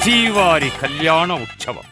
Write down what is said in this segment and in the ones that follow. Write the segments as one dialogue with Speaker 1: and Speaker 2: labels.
Speaker 1: శ్రీవారి కళ్యాణ ఉత్సవం.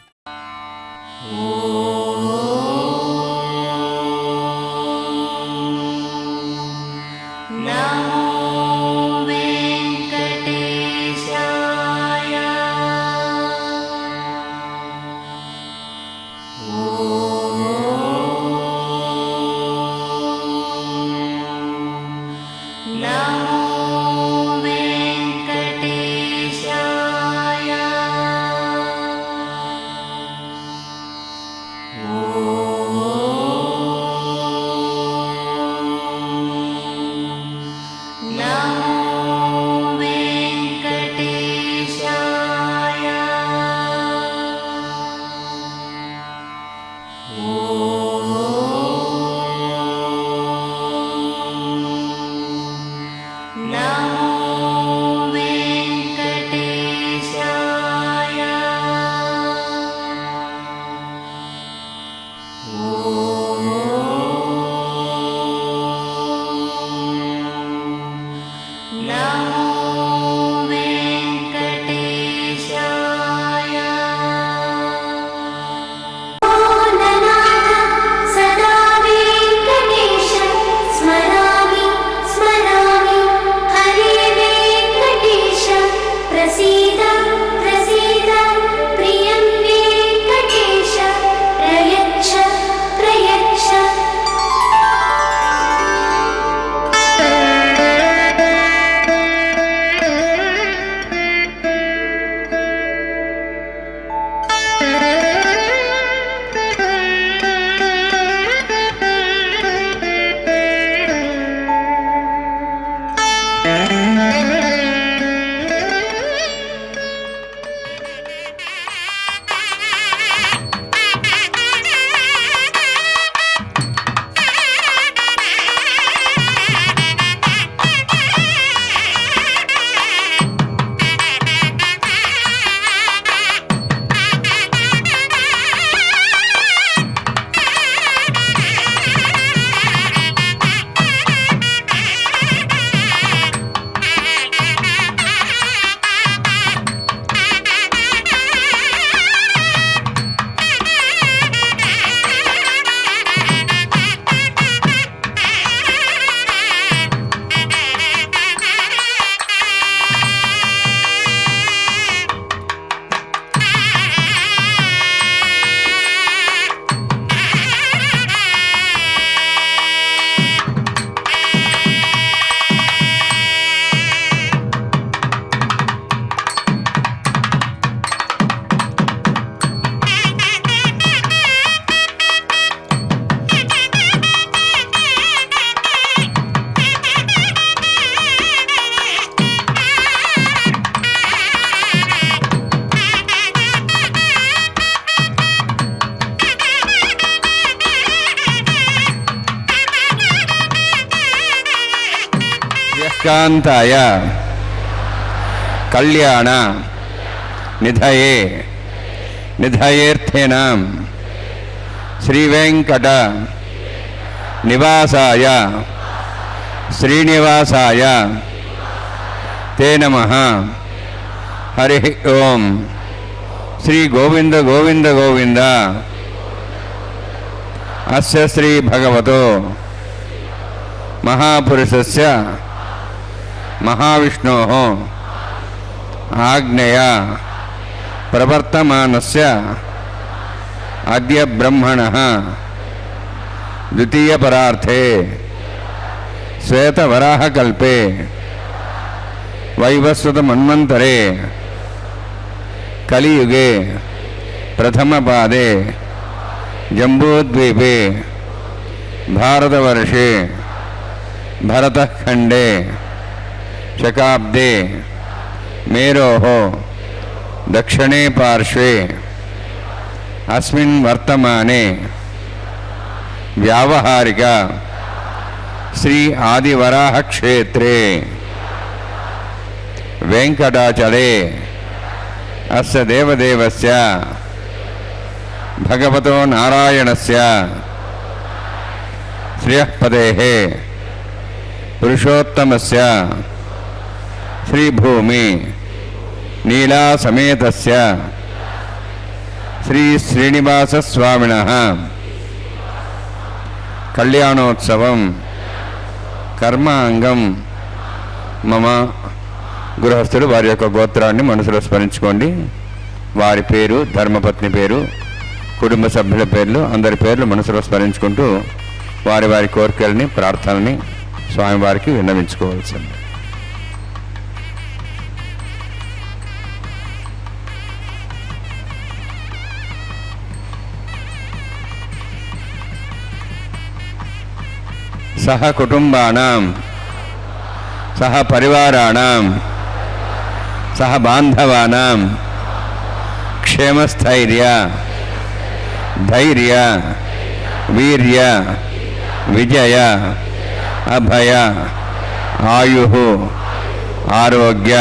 Speaker 2: కాంతాయ కళ్యాణ నిధయే నిధయేర్థేనాం శ్రీవేంకట నివాసాయ శ్రీనివాసాయ తే నమః. హరి ఓం. శ్రీ గోవింద గోవింద గోవింద. అస్య శ్రీ భగవతో మహాపురుషస్య మహావిష్ణోః ఆజ్ఞయా ప్రవర్తమానస్య అద్య బ్రహ్మణః ద్వితీయపరార్థే శ్వేతవరాహకల్పే వైవస్వతమన్వంతరే కలియుగే ప్రథమపాదే జంబూద్వీపే భారతవర్షే భరతఖండే శకాబ్దే మేరోః దక్షిణే పార్శ్వే అస్మిన్ వర్తమానే వ్యావహారిక శ్రీ ఆదివరాహ క్షేత్రే వెంకటాచలే అస్య దేవదేవస్య భగవతో నారాయణస్య శ్రియఃపదేః పురుషోత్తమస్య శ్రీభూమి నీలా సమేతస్య శ్రీ శ్రీనివాస స్వామినః కళ్యాణోత్సవం కర్మాంగం మమ. గృహస్థులు వారి యొక్క గోత్రాన్ని మనసులో స్మరించుకోండి. వారి పేరు, ధర్మపత్ని పేరు, కుటుంబ సభ్యుల పేర్లు, అందరి పేర్లు మనసులో స్మరించుకుంటూ వారి వారి కోరికల్ని, ప్రార్థనని స్వామివారికి విన్నవించుకోవాల్సింది. సహ కుటుంబానాం సహ పరివారాణాం సహ బాంధవానాం క్షేమస్థైర్య ధైర్య వీర్య విజయ అభయ ఆయు ఆరోగ్య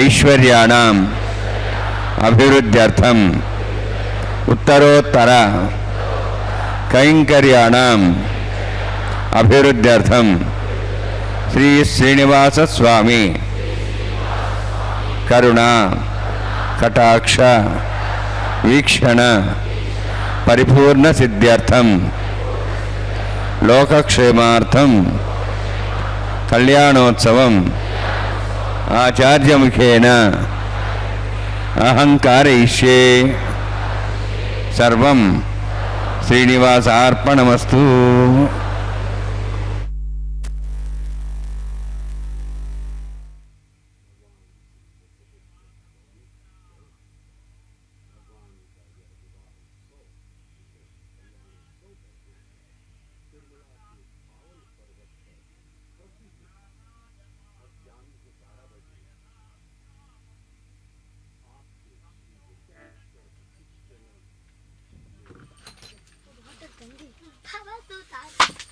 Speaker 2: ఐశ్వర్యాణం అభివృద్ధ్యర్థం ఉత్తరోత్తర కైంకర్యాణం అభివృద్ధ్యర్థం శ్రీ శ్రీనివాస స్వామి కరుణ కటాక్ష వీక్షణ పరిపూర్ణ సిద్ధ్యర్థం లోకక్షేమార్థం కళ్యాణోత్సవం ఆచార్యముఖేన అహంకారయిష్యే. సర్వం శ్రీనివాసార్పణమస్తు.
Speaker 3: 他们都打。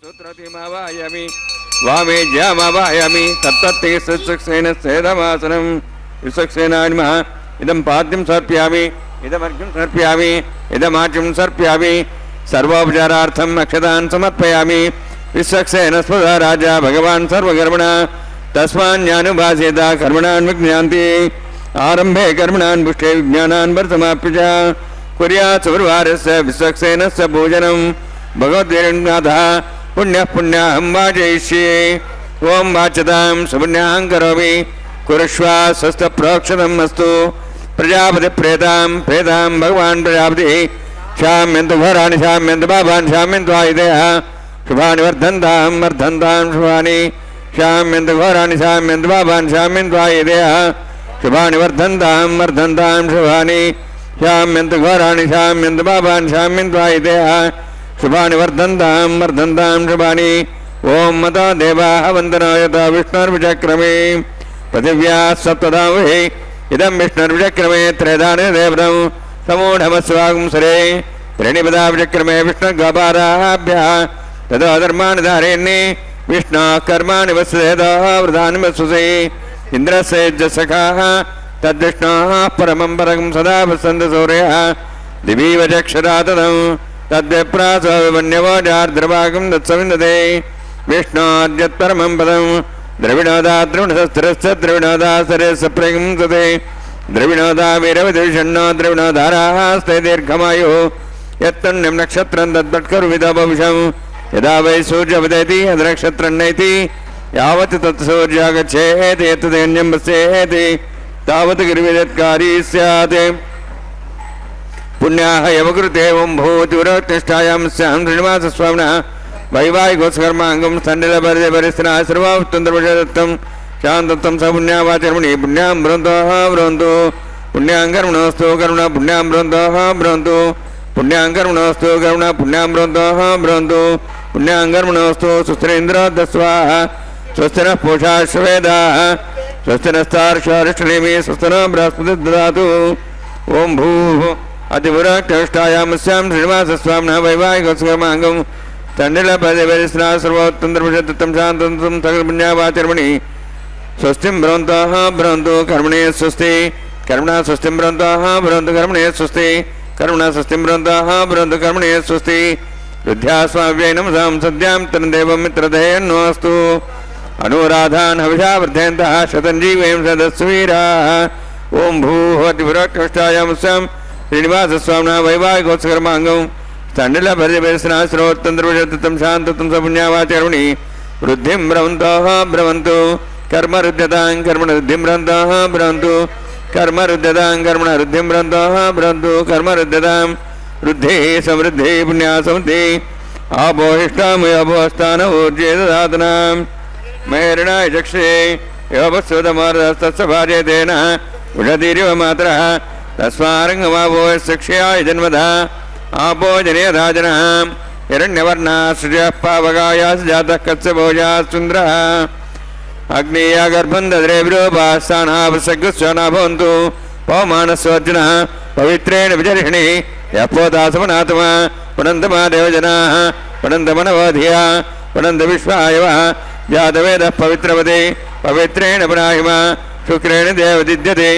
Speaker 2: सूत्रतिमावायामि वामे ज्यामावायामि तत्तत्ते सुसुक्सेन सेदमासनं विसुक्सेनानिमः इदं पाद्यं सर्पयामि इदमर्घ्यं सर्पयामि इदमाच्यं सर्पयामि सर्वोपचारार्थम् अक्षतान् समर्पयामि विसुक्सेन स्पदा राजा भगवान् सर्वकर्मणा तस्मान्यानुभासेत कर्मणान् विज्ञान्ति आरम्भे कर्मणान् पुष्टे विज्ञानान् वर्तमाप्य च कुर्यात् सुवर्वारस्य विसुक्सेनस्य पूजनं भगवद्वीरनाथः पुण्यः पुण्याहं वाचयिष्ये ओं वाच्यतां सुपुण्याहं करोमि कुरुष्व स्वस्तप्रोक्षतम् अस्तु प्रजापतिप्रेतां प्रेतां भगवान् प्रजापतिः शाम्यन्तु घोराणि शाम्यन्तु पापान् शाम्यन्तु आयुधेयः शुभानि वर्धन्तां वर्धन्तां शुभानि शाम्यन्तु घोराणि शाम्यन्तु पापान् शाम्यन्तु आयुधेयः शुभानि वर्धन्तां वर्धन्तां शुभानि शाम्यन्तु घोराणि शाम्यन्तु पापान् शाम्यन्तु आयुधेयः शुभानि वर्धन्तां वर्धन्तां शुभानि ओं मतो देवाः वन्दनो यथा विष्णुर्विचक्रमे पृथिव्याः सप्तधामहे इदं विष्णुर्विचक्रमे त्रयधाने देवतं समूढमस्वागुंसरे त्रीणिपदा विचक्रमे विष्णुर्गोपाराभ्यः ततो धर्माणि धारयन्नि विष्णोः कर्माणि वत्सेदो वृधानि वत्ससे इन्द्रस्य यज्ञसखाः तद्विष्णोः परमं परं सदा वसन्त सूर्यः दिवीव चक्षुरा तदं तद्विप्रासो विमन्यवोजार्द्रभागं तत्सविन्दते विष्णोद्यत्परमं पदं द्रविणोदा द्रविणशस्त्रस्य द्रविणोदा सरेसप्रगंसते द्रविणोदा वीरविदुषण्णो द्रविणोधारास्ते दीर्घमायुः यत्तन्यं नक्षत्रं तद्भट्करुविदभविषं यदा वै सूर्यवदति यद्नक्षत्रं नैति यावत् तत्सूर्यः गच्छेत् यत्तदेन्यं वसेत् तावत् गिरिविदत्कारी स्यात् पुण्याः यवकृते ओं भूतिवरतिष्ठायां स्यां श्रीनिवासस्वामिनः वैवाहिकोत्सकर्माङ्गं सण्डिलपरिपरिस्थिनः सर्वावस्तुन्दर्वशदत्तं शान्तत्वं स पुण्यावाचर्मणि पुण्यां बृहन्तोः बृहन्तु पुण्यां कर्मणोऽस्तु करुणा पुण्यां बृहन्तोः बृहन्तु पुण्यां कर्मणोऽस्तु करुणा पुण्यां बृहन्तोः बृहन्तु पुण्यां कर्मणोऽस्तु सुस्थिरेन्द्रोदस्वाः स्वस्तिनः पूषा श्वेदाः स्वस्तिनस्तार्षारिष्टनेमि स्वस्तिनः बृहस्पति ददातु ओं भूः अतिपुराष्टायां स्यां श्रीनिवासस्वामिनः वैवाहिकोत्सकर्माङ्गं तण्डिलपरिपरिस्थिनः सर्वोत्तमदर्शदत्तं शान्तं सकलपुण्यावाचर्मणि स्वस्तिं भ्रवन्तः भ्रवन्तु कर्मणे स्वस्ति कर्मणा स्वस्तिं भ्रवन्तः भ्रवन्तु कर्मणे स्वस्ति कर्मणा स्वस्तिं भ्रवन्तः भ्रवन्तु कर्मणे स्वस्ति रुद्ध्यास्माव्यै नमसां सद्यां तन्देवं मित्रधेयन्नोऽस्तु अनुराधान् हविषा वर्धयन्तः शतञ्जीवें सदस्वीराः ओं भूः अतिपुराष्टायां स्यां श्रीनिवासस्वामिनः वैवाहिकोत्सकर्माङ्गं तण्डिलपरिपरिस्थिनः सर्वोत्तमदर्शदत्तं शान्तत्वं स पुण्यावाचर्मणि वृद्धिं भ्रवन्तः भ्रवन्तु कर्मरुद्ध्यतां कर्मणवृद्धिं भ्रवन्तः भ्रवन्तु कर्मरुद्ध्यतां कर्मणवृद्धिं भ्रवन्तः भ्रवन्तु कर्मरुद्ध्यतां वृद्धिः समृद्धिः पुण्या समृद्धिः आपोहिष्टामयोपोस्थानऊर्जे ददातनां मेरणाय चक्षे योपस्वतमार्दस्तस्य भार्यतेन उषधीरिव मातरः तस्मारङ्गमापोयशिक्षयाय जन्मधा आपो जनेधाजनः हिरण्यवर्णः सृजः पावकायास् जातः कत्स्यभोजाः सुन्दरः अग्नेयागर्भं दद्रे विरूपास्थानापसग्स्वना भवन्तु पवमानस्वर्जुनः पवित्रेण विजर्षिणि यः पोतासमनात्मा पुनन्तमादेवजनाः पुनन्तमनवधिया पुनन्तविश्वायवः जातवेदः पवित्रवते पवित्रेण पुनाहिमा शुक्रेण देवदिद्यते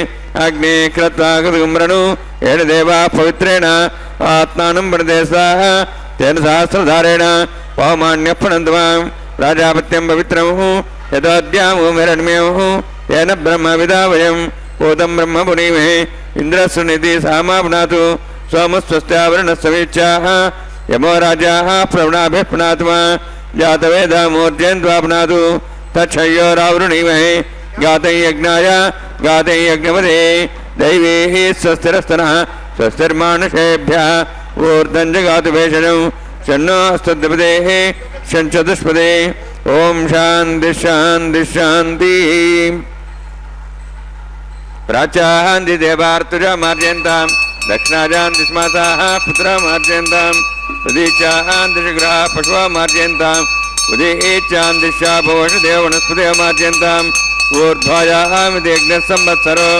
Speaker 2: अग्ने कृत्वा कृतुम्रणु येन देवाः पवित्रेण आत्मानं प्रणते स्वाहा तेन सहस्रधारेण पवमान्यः पुनन्तु मां प्राजापत्यं पवित्रमुः यदोद्यामो हिरण्यमुः येन ब्रह्मविदा वयं पूतं ब्रह्म पुनीमहे इन्द्रस्वनिधि सामा पुनातु सोमस्वस्त्यावरणस्य वीक्षाः यमो राजाः प्रवणाभिः पुनातु मा जातवेदामूर्जयन्त्वा पुनातु तच्छयोरावृणीमहे गातै यज्ञाय गातै यज्ञपदे दैवीः स्वस्तिरस्तनः स्वस्तिर्मानुषेभ्यः ऊर्ध्वं जगातु भेषजं शन्नो स्तुतिपदेः शञ्चतुष्पदे ओं शान्ति शान्ति शान्तिः प्राचान्ति देवार्तुजा मार्जयन्तां दक्षिणाजान्ति स्माताः पुत्रा मार्जयन्तां उदीचान्ति शिग्राः पशवः मार्जयन्तां उदीचान्ति शापवशदेव वनस्पतयः मार्जयन्तां ऊर्ध्वायामिति यज्ञसंवत्सरो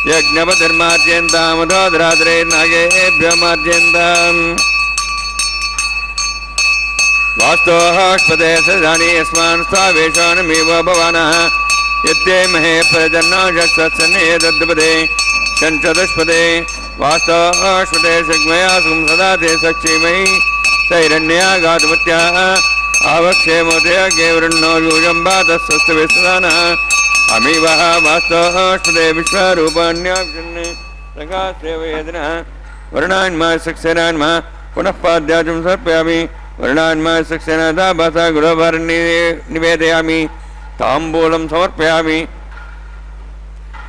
Speaker 2: यज्ञपतिर्मार्जयन्ताम् अधोदरात्रे नागेभ्यो मार्जयन्ताम् वास्तोष्पदे सदानि यस्मान् स्वावेशानमेव भवानः यत्ते महे प्रजन्नाजस्वत्सन्ने दद्पदे चञ्चदुष्पदे वास्तोष्पदे शग्मया सुं सदा ते सक्षीमहि तैरण्या गातुमत्याः आवक्षेमोदयज्ञे वृन्नो यूयम्बातस्वस्तविस्वदानः अमीवः वास्तोष्पदे विश्वरूपाण्याभिषन्ने रङ्गास्तेवयेदिनः वर्णान्मा सक्सेनान्मा पुनः पाद्याजं समर्पयामि वर्णान्मा सक्सेनादा भासा गुरुभरणी निवेदयामि ताम्बूलं समर्पयामि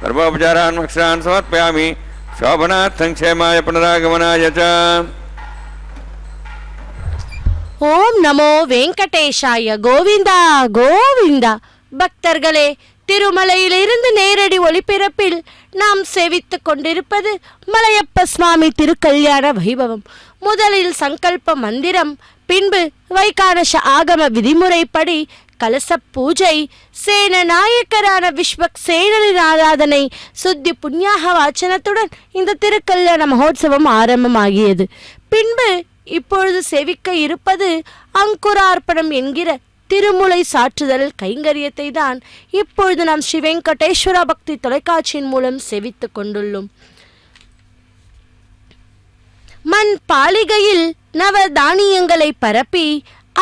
Speaker 2: सर्वोपचारान् अक्षरान् समर्पयामि शोभनात् संक्षेमाय पुनरागमनाय च
Speaker 3: ஓம் நமோ வெங்கடேஷாய கோவிந்தா கோவிந்தா. பக்தர்களே, திருமலையிலிருந்து நேரடி ஒளிபரப்பில் நாம் சேவித்துக் கொண்டிருப்பது மலையப்ப சுவாமி திருக்கல்யாண வைபவம். முதலில் சங்கல்ப மந்திரம், பின்பு வைகானச ஆகம விதிமுறைப்படி கலச பூஜை, சேன நாயக்கரான விஸ்வக்சேனரின் ஆராதனை, சுத்தி புண்ணியாக வாச்சனத்துடன் இந்த திருக்கல்யாண மகோத்சவம் ஆரம்பமாகியது. பின்பு இப்பொழுது சேவிக்க இருப்பது அங்குரார்ப்பணம் என்கிற திருமுலை சாற்றுதல் கைங்கரியத்தை தான் இப்பொழுது நாம் ஸ்ரீ வெங்கடேஸ்வர பக்தி தொலைக்காட்சியின் மூலம் சேவித்துக் கொண்டுள்ளோம். மண் பாலிகையில் நவ தானியங்களை பரப்பி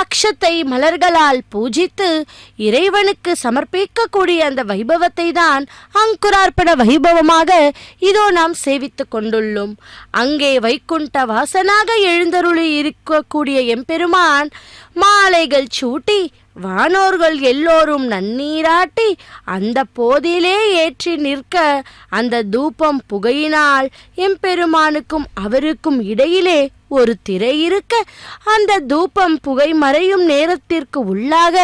Speaker 3: அக்ஷத்தை மலர்களால் பூஜித்து இறைவனுக்கு சமர்ப்பிக்கக்கூடிய அந்த வைபவத்தை தான் அங்குரார்ப்பண வைபவமாக இதோ நாம் சேவித்து கொண்டுள்ளோம். அங்கே வைகுண்ட வாசனாக எழுந்தருளி இருக்கக்கூடிய எம்பெருமான் மாலைகள் சூட்டி வானோர்கள் எல்லோரும் நன்னீராட்டி அந்த போதிலே ஏற்றி நிற்க அந்த தூபம் புகையினால் எம்பெருமானுக்கும் அவருக்கும் இடையிலே ஒரு திரை இருக்க அந்த தூபம் புகை மறையும் நேரத்திற்கு உள்ளாக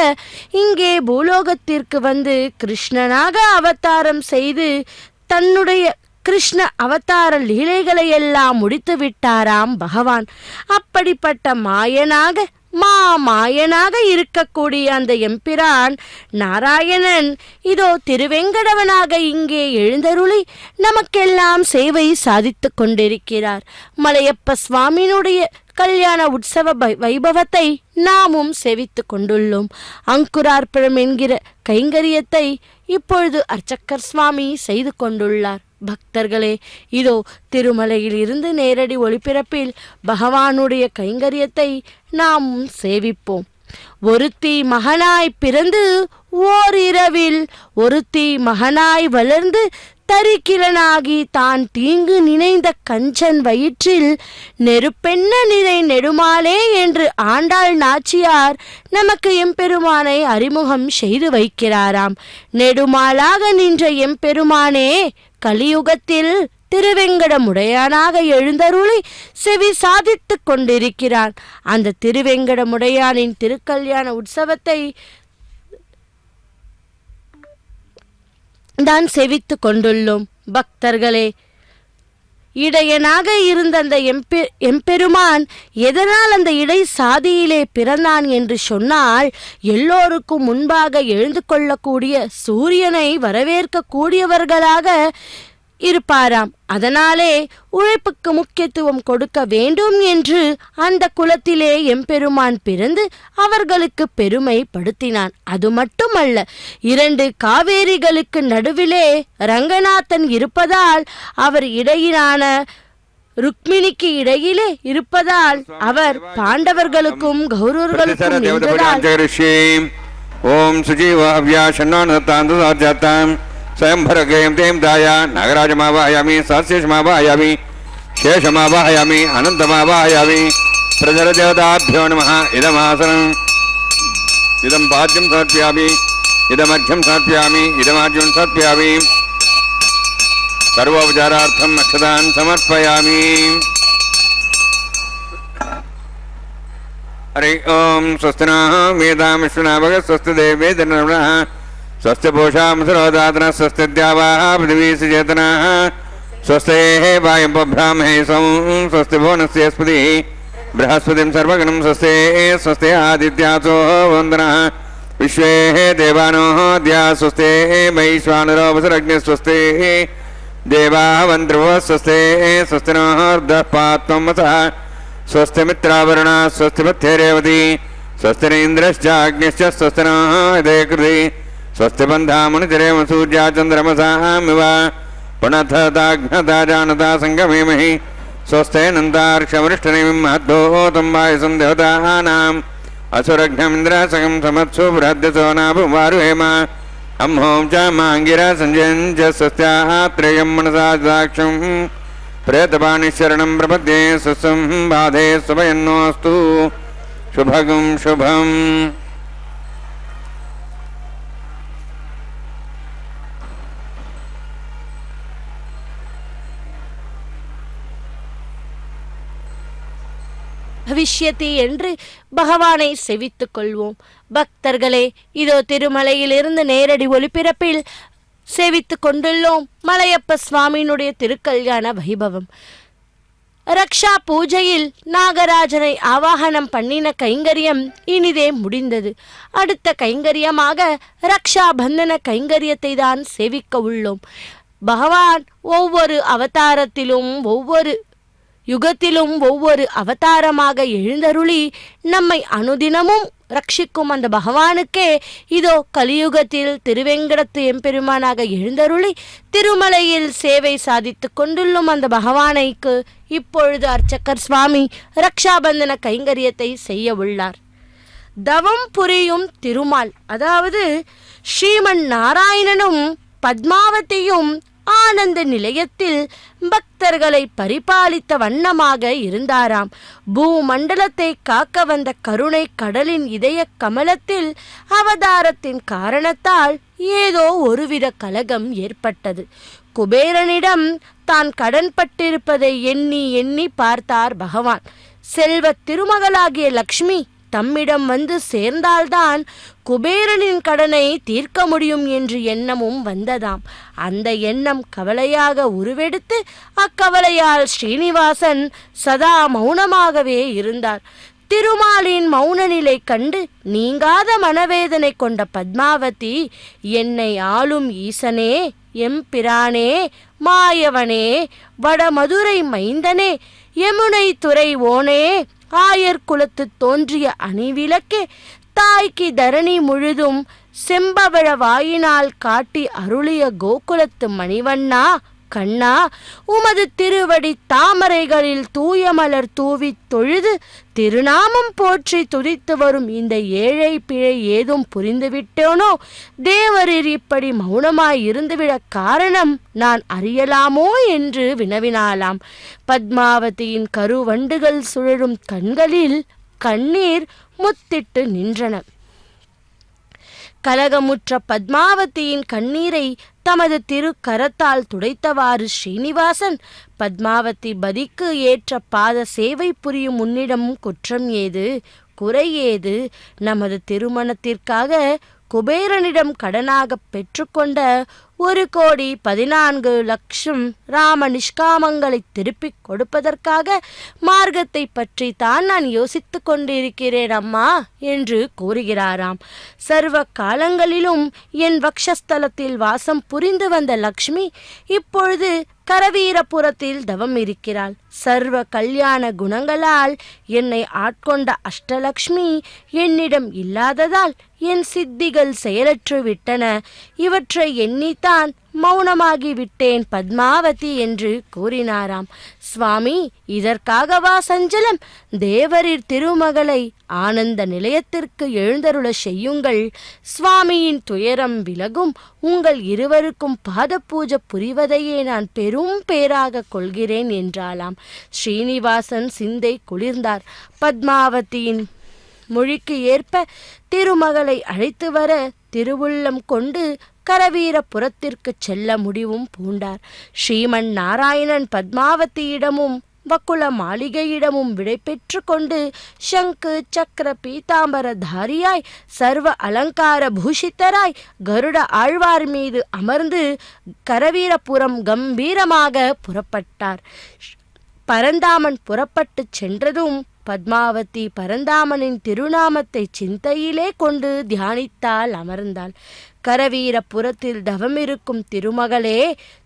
Speaker 3: இங்கே பூலோகத்திற்கு வந்து கிருஷ்ணனாக அவதாரம் செய்து தன்னுடைய கிருஷ்ண அவதார லீலைகளை எல்லாம் முடித்து விட்டாராம் பகவான். அப்படிப்பட்ட மாயனாக இருக்கக்கூடிய அந்த எம்பிரான் நாராயணன் இதோ திருவெங்கடவனாக இங்கே எழுந்தருளி நமக்கெல்லாம் சேவை சாதித்து கொண்டிருக்கிறார். மலையப்ப சுவாமியினுடைய கல்யாண உற்சவ வைபவத்தை நாமும் சேவித்து கொண்டுள்ளோம். அங்குரார்ப்பணம் என்கிற கைங்கரியத்தை இப்பொழுது அர்ச்சக்கர் சுவாமி செய்து கொண்டுள்ளார். பக்தர்களே, இதோ திருமலையில் இருந்து நேரடி ஒளிபரப்பில் பகவானுடைய கைங்கரியத்தை நாம் சேவிப்போம். ஒருத்தி மகனாய் பிறந்து ஓரிரவில் ஒருத்தி மகனாய் வளர்ந்து தரிக்கிலனாகி தான் தீங்கு நினைந்த கஞ்சன் வயிற்றில் நெருப்பென்ன நிறை நெடுமாலே என்று ஆண்டாள் நாச்சியார் நமக்கு எம்பெருமானை அறிமுகம் செய்து வைக்கிறாராம். நெடுமாலாக நின்ற எம்பெருமானே கலியுகத்தில் திருவெங்கடமுடையானாக எழுந்தருளி செவி சாதித்து கொண்டிருக்கிறான். அந்த திருவெங்கடமுடையானின் திருக்கல்யாண உற்சவத்தை தான் செவித்து கொண்டுள்ளோம். பக்தர்களே, இடையனாக இருந்த அந்த எம்பெருமான் எதனால் அந்த இடை சாதியிலே பிறந்தான் என்று சொன்னால், எல்லோருக்கும் முன்பாக எழுந்து கொள்ளக்கூடிய சூரியனை வரவேற்க கூடியவர்களாக இருப்பாராம். அதனாலே உழைப்புக்கு முக்கியத்துவம் கொடுக்க வேண்டும் என்று அந்த குலத்திலே எம்பெருமான் பிறந்து அவர்களுக்கு பெருமைப்படுத்தினான். அது மட்டுமல்ல, 2 காவேரிகளுக்கு நடுவிலே ரங்கநாதன் இருப்பதால் அவர் இடையிலான ருக்மிணிக்கு இடையிலே இருப்பதால் அவர் பாண்டவர்களுக்கும் கௌரவர்களுக்கும் ஓம் சுஜீவாவியாசன்னாம் स्वयंभरगेम तेम दाया नागराजमावाहयामि सास्यमावाहयामि शेषमावाहयामि अनंतमावाहयामि प्रजरदेवताभ्यो नमः इदमासनम् इदं पाद्यं समर्पयामि इदमध्यं समर्पयामि इदमाज्यं समर्पयामि सर्वोपचारार्थम् अक्षतान् समर्पयामि हरि ओम स्वस्ति नः मेधां विश्वनाभः स्वस्ति देवेन्द्रनः स्वस्ति पूषां सरोदातनः स्वस्ति द्यावाः पृथिवी सचेतनाः स्वस्ते वायं ब्राह्मे सं स्वस्ति भुवनस्य स्पतिः बृहस्पतिं सर्वगणं स्वस्ते स्वस्ते आदित्यासो वन्दनः विश्वे देवानो द्या स्वस्ते वैश्वानरो वसुरग्निः स्वस्ते देवाः वन्द्रवः स्वस्ते स्वस्ति नः अर्धः पात्वं वसः स्वस्ति मित्रावरुणः स्वस्ति मध्यरेवती स्वस्ति न इन्द्रश्चाग्निश्च स्वस्ति नः यते कृते स्वस्ति बन्धामनुचरेम सूर्या चन्द्रमसामिव पुनः ताघ्नता जानता सङ्गमेमहि स्वस्ते नन्दार्क्षवृष्टनेमिं महद्भूतं वायुसं देवतानाम् असुरघ्नमिन्द्रासकं समत्सु बृहद्यसो नाभुवारुहेम अम्हों च माङ्गिरा सञ्जयं च स्वस्त्याः त्रयं मनसा दाक्षं प्रेतपाणिशरणं प्रपद्ये स्वस्तं बाधे सुभयन्नोऽस्तु शुभगं शुभम्.
Speaker 4: பவிஷ்யதி என்று பகவானை செவித்துக் கொள்வோம். பக்தர்களே, இதோ திருமலையிலிருந்து நேரடி ஒளிபரப்பில் சேவித்துக் கொண்டுள்ளோம் மலையப்ப சுவாமியினுடைய திருக்கல்யாண வைபவம். ரக்ஷா பூஜையில் நாகராஜனை ஆவாகனம் பண்ணின கைங்கரியம் இனிதே முடிந்தது. அடுத்த கைங்கரியமாக ரக்ஷா பந்தன கைங்கரியத்தை தான் சேவிக்க உள்ளோம். பகவான் ஒவ்வொரு அவதாரத்திலும் ஒவ்வொரு யுகத்திலும் ஒவ்வொரு அவதாரமாக எழுந்தருளி நம்மை அனுதினமும் ரட்சிக்கும் அந்த பகவானுக்கே இதோ கலியுகத்தில் திருவெங்கடத்து எம்பெருமானாக எழுந்தருளி திருமலையில் சேவை சாதித்து கொண்டுள்ளும் அந்த பகவானைக்கு இப்பொழுது அர்ச்சகர் சுவாமி ரக்ஷாபந்தன கைங்கரியத்தை செய்ய உள்ளார். தவம் புரியும் திருமால், அதாவது ஸ்ரீமன் நாராயணனும் பத்மாவதியும் ஆனந்த நிலையத்தில் பக்தர்களை பரிபாலித்த வண்ணமாக இருந்தாராம். பூமண்டலத்தை காக்க வந்த கருணை கடலின் இதய கமலத்தில் அவதாரத்தின் காரணத்தால் ஏதோ ஒருவித கலகம் ஏற்பட்டது. குபேரனிடம் தான் கடன்பட்டிருப்பதை எண்ணி எண்ணி பார்த்தார் பகவான். செல்வ திருமகளாகிய லக்ஷ்மி தம்மிடம் வந்து சேர்ந்தால்தான் குபேரனின் கடனை தீர்க்க முடியும் என்று எண்ணமும் வந்ததாம். அந்த எண்ணம் கவலையாக உருவெடுத்து அக்கவலையால் ஸ்ரீனிவாசன் சதா மௌனமாகவே இருந்தார். திருமாலின் மௌன நிலை கண்டு நீங்காத மனவேதனை கொண்ட பத்மாவதி, என்னை ஆளும் ஈசனே, எம்பிரானே, மாயவனே, வடமதுரை மைந்தனே, யமுனை துறை ஓனே, ஆயர் குலத்து தோன்றிய அணிவிளக்கே, தாய்க்கு தரணி முழுதும் செம்பவழ வாயினால் காட்டி அருளிய கோகுலத்து மணிவண்ணா, கண்ணா, உமது திருவடி தாமரைகளில் தூய மலர் தூவி தொழுது திருநாமம் போற்றி துதித்து வரும் இந்த ஏழை பிழை ஏதும் புரிந்துவிட்டோனோ? தேவரீர் இப்படி மௌனமாய் இருந்துவிட காரணம் நான் அறியலாமோ என்று வினவினாலாம். பத்மாவதியின் கருவண்டுகள் சுழலும் கண்களில் கண்ணீர் முத்திட்டு நின்றன. கலகமுற்ற பத்மாவதியின் கண்ணீரை தமது திருக்கரத்தால் துடைத்தவாறு ஸ்ரீனிவாசன், பத்மாவதி பதிக்கு ஏற்ற பாத சேவை புரியும் உன்னிடம் குற்றம் ஏது, குறை ஏது? நமது திருமணத்திற்காக குபேரனிடம் கடனாக பெற்றுக்கொண்ட 1,14,00,000 ராம நிஷ்காமங்களை திருப்பிக் கொடுப்பதற்காக மார்க்கத்தை பற்றி தான் நான் யோசித்து கொண்டிருக்கிறேன் அம்மா என்று கூறுகிறாராம். சர்வ காலங்களிலும் என் வக்ஷஸ்தலத்தில் வாசம் புரிந்து வந்த லக்ஷ்மி இப்பொழுது கரவீரபுரத்தில் தவம் இருக்கிறாள். சர்வ கல்யாண குணங்களால் என்னை ஆட்கொண்ட அஷ்டலக்ஷ்மி என்னிடம் இல்லாததால் என் சித்திகள் செயலற்று விட்டன. இவற்றை எண்ணித்தான் மௌனமாகி விட்டேன் பத்மாவதி என்று கூறினாராம். சுவாமி, இதற்காகவா சஞ்சலம்? தேவரீர் திருமகளை ஆனந்த நிலையத்திற்கு எழுந்தருள செய்யுங்கள். சுவாமியின் துயரம் விலகும். உங்கள் இருவருக்கும் பாத பூஜை புரிவதையே நான் பெரும் பேராக கொள்கிறேன் என்றாலாம். ஸ்ரீனிவாசன் சிந்தை குளிர்ந்தார். பத்மாவதியின் மொழிக்கு ஏற்ப திருமகளை அழைத்து வர திருவுள்ளம் கொண்டு கரவீரபுரத்திற்கு செல்ல முடிவும் பூண்டார். ஸ்ரீமன் நாராயணன் பத்மாவதியிடமும் வக்குல மாளிகையிடமும் விடை பெற்று கொண்டு சங்கு சக்கர பீதாம்பரதாரியாய் சர்வ அலங்கார பூஷித்தராய் கருட ஆழ்வார் மீது அமர்ந்து கரவீரபுரம் கம்பீரமாக புறப்பட்டார். பரந்தாமன் புறப்பட்டு சென்றதும் பத்மாவதி பரந்தாமனின் திருநாமத்தை சிந்தையிலே கொண்டு தியானித்தாள், அமர்ந்தாள். கரவீரபுரத்தில் தவமிருக்கும் திருமகளே,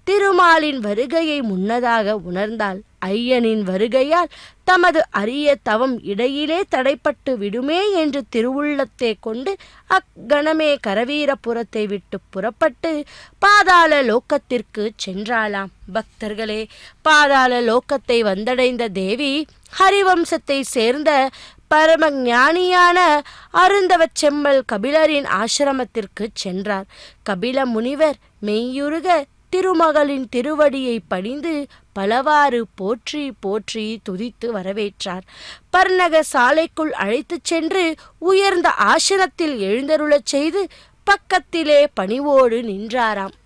Speaker 4: திருமாலின் வருகையை முன்னதாக உணர்ந்தாள். ஐயனின் வருகையால் தமது அரிய தவம் இடையிலே தடைப்பட்டு விடுமே என்று திருவுள்ளத்தை கொண்டு அக்கணமே கரவீரபுரத்தை விட்டு புறப்பட்டு பாதாள லோக்கத்திற்கு சென்றாளாம். பக்தர்களே, பாதாள லோக்கத்தை வந்தடைந்த தேவி ஹரிவம்சத்தை சேர்ந்த பரமஞானியான அருந்தவச் செம்மல் கபிலரின் ஆசிரமத்திற்கு சென்றார். கபில முனிவர் மெய்யுருக திருமகளின் திருவடியை பணிந்து பலவாறு போற்றி போற்றி துதித்து வரவேற்றார். பர்ணக சாலைக்குள் அழைத்துச் சென்று உயர்ந்த ஆசனத்தில் எழுந்தருளச் செய்து பக்கத்திலே பணிவோடு நின்றாராம்.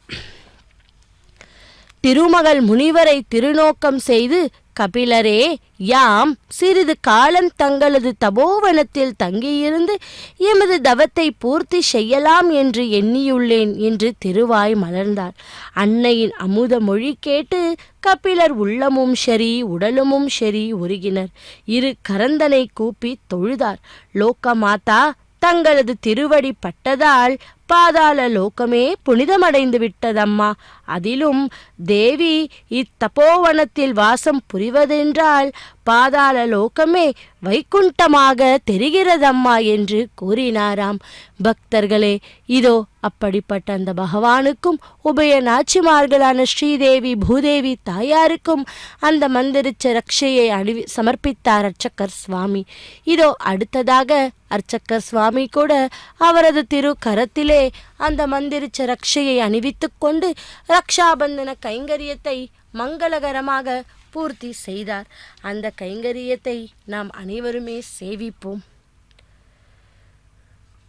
Speaker 4: திருமகள் முனிவரை திருநோக்கம் செய்து, கபிலரே, யாம் சிறிது காலம் தங்களது தபோவனத்தில் தங்கியிருந்து எமது தவத்தை பூர்த்தி செய்யலாம் என்று எண்ணியுள்ளேன் என்று திருவாய் மலர்ந்தார். அன்னையின் அமுத மொழி கேட்டு கபிலர் உள்ளமும் சரி உடலுமும் சரி உருகினர். இரு கரந்தனை கூப்பி தொழுதார். லோகமாதா தங்களது திருவடி பட்டதால் பாதாள லோகமே புனிதமடைந்து விட்டதம்மா. அதிலும் தேவி இத்தபோவனத்தில் வாசம் புரிவதென்றால் பாதாள லோகமே வைகுண்டமாக தெரிகிறதம்மா என்று கூறினாராம். பக்தர்களே, இதோ அப்படிப்பட்ட அந்த பகவானுக்கும் உபய நாச்சிமார்களான ஸ்ரீதேவி பூதேவி தாயாருக்கும் அந்த மந்திரிச்ச ரக்ஷையை சமர்ப்பித்தார் அர்ச்சகர் சுவாமி. இதோ அடுத்ததாக அர்ச்சகர் சுவாமி கூட அவரது திரு கரத்திலே அந்த மந்திரிச்ச ரக்ஷையை அணிவித்து கொண்டு ரக்ஷாபந்தன கைங்கரியத்தை மங்களகரமாக பூர்த்தி செய்தார். அந்த கைங்கரியத்தை நாம் அனைவருமே சேவிப்போம்.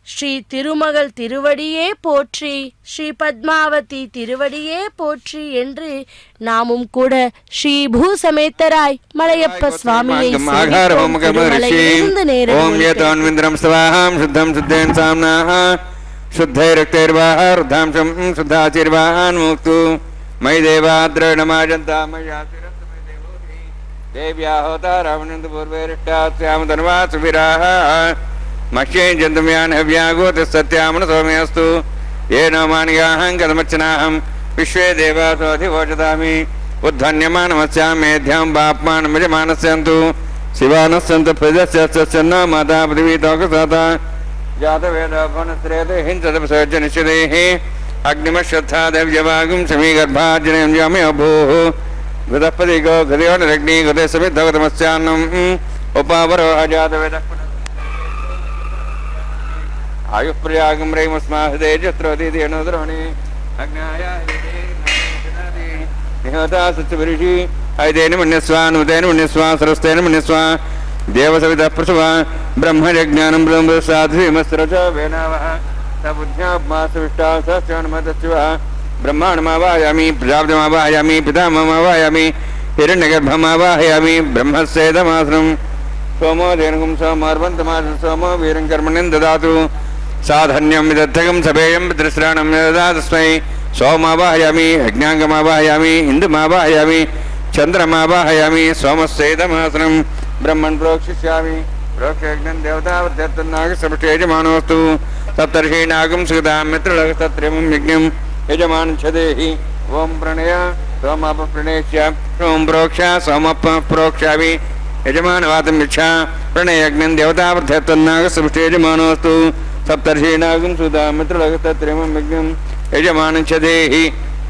Speaker 4: ஸ்ரீ திருமகள் திருவடியே போற்றி, ஸ்ரீ பத்மாவதி திருவடியே போற்றி என்று நாமும் கூட ஸ்ரீ பூசமேத்தராய் மலையப்ப சுவாமியை
Speaker 3: शुद्धैरक्तैर्वाहार्धांशं शुद्धाचिर्वाहान् मुक्तु मयि देवाद्रणमाजन्ता देव्या होता रावणन्द पूर्वैरिष्टास्याम धन्वा सुवीराः मह्ये जन्तुम्यान् हव्यागोतसत्यामन सौम्यस्तु येन मानिगाहं कदमर्चनाहं विश्वे देवासोऽधिवोचतामि उद्धन्यमानमस्यां मेध्यां बाप्मानमजमानस्यन्तु शिवानस्सन्तु प्रजस्य न माता पृथिवी तोकसाता जातवेदभवनश्रेते हिंसदपसर्जनिश्चितैः अग्निमश्रद्धा देव्यवागुं समीगर्भार्जनयं यामि अभूः गृहपतिको गृहोरग्नि गृहे समिद्धगतमस्यान्नम् उपावरो अजातवेदः आयुः प्रयागं रैमस्माहृदे जत्रोदिदेणोद्रोणि अग्नाय निहता सत्यपरिषि ऐतेन मन्यस्वा नुतेन मन्यस्वा सरस्तेन मन्यस्वा देवसविता प्रसवा ब्रह्मज्ञानं ब्रह्मसाध्वीमस्रच वेनावः सबुद्ध्यात्मासविष्टासश्चवन्मतस्यवः ब्रह्माण्डमावाहयामि प्रजापतिमावाहयामि पितामहमावाहयामि हिरण्यगर्भमावाहयामि ब्रह्मस्येदमासनं सोमो धेनुगुं सोमार्वन्तमासं सोमो वीरं कर्मण्यं ददातु साधन्यं विदद्धकं सभेयं पितृश्राणं ददातस्मै सोमावाहयामि यज्ञाङ्गमावाहयामि इन्दुमावाहयामि चन्द्रमावाहयामि सोमस्येदमासनं ब्रह्मन् प्रोक्षिष्यामि प्रोक्षयज्ञं देवतावत्यत्तन्नागसमष्टेयजमानोऽस्तु सप्तर्षीणागं सुगतां मित्रलगस्तत्रेमं यज्ञं यजमानच्छदेहि ओं प्रणय सोमापप्रणेष्य ओं प्रोक्ष सोमप्रोक्ष्यामि यजमानवातं यच्छा प्रणयज्ञं देवतावत्यत्तन्नागसमष्टेयजमानोऽस्तु सप्तर्षीणागं सुगतां मित्रलगस्तत्रेमं यज्ञं यजमानच्छदेहि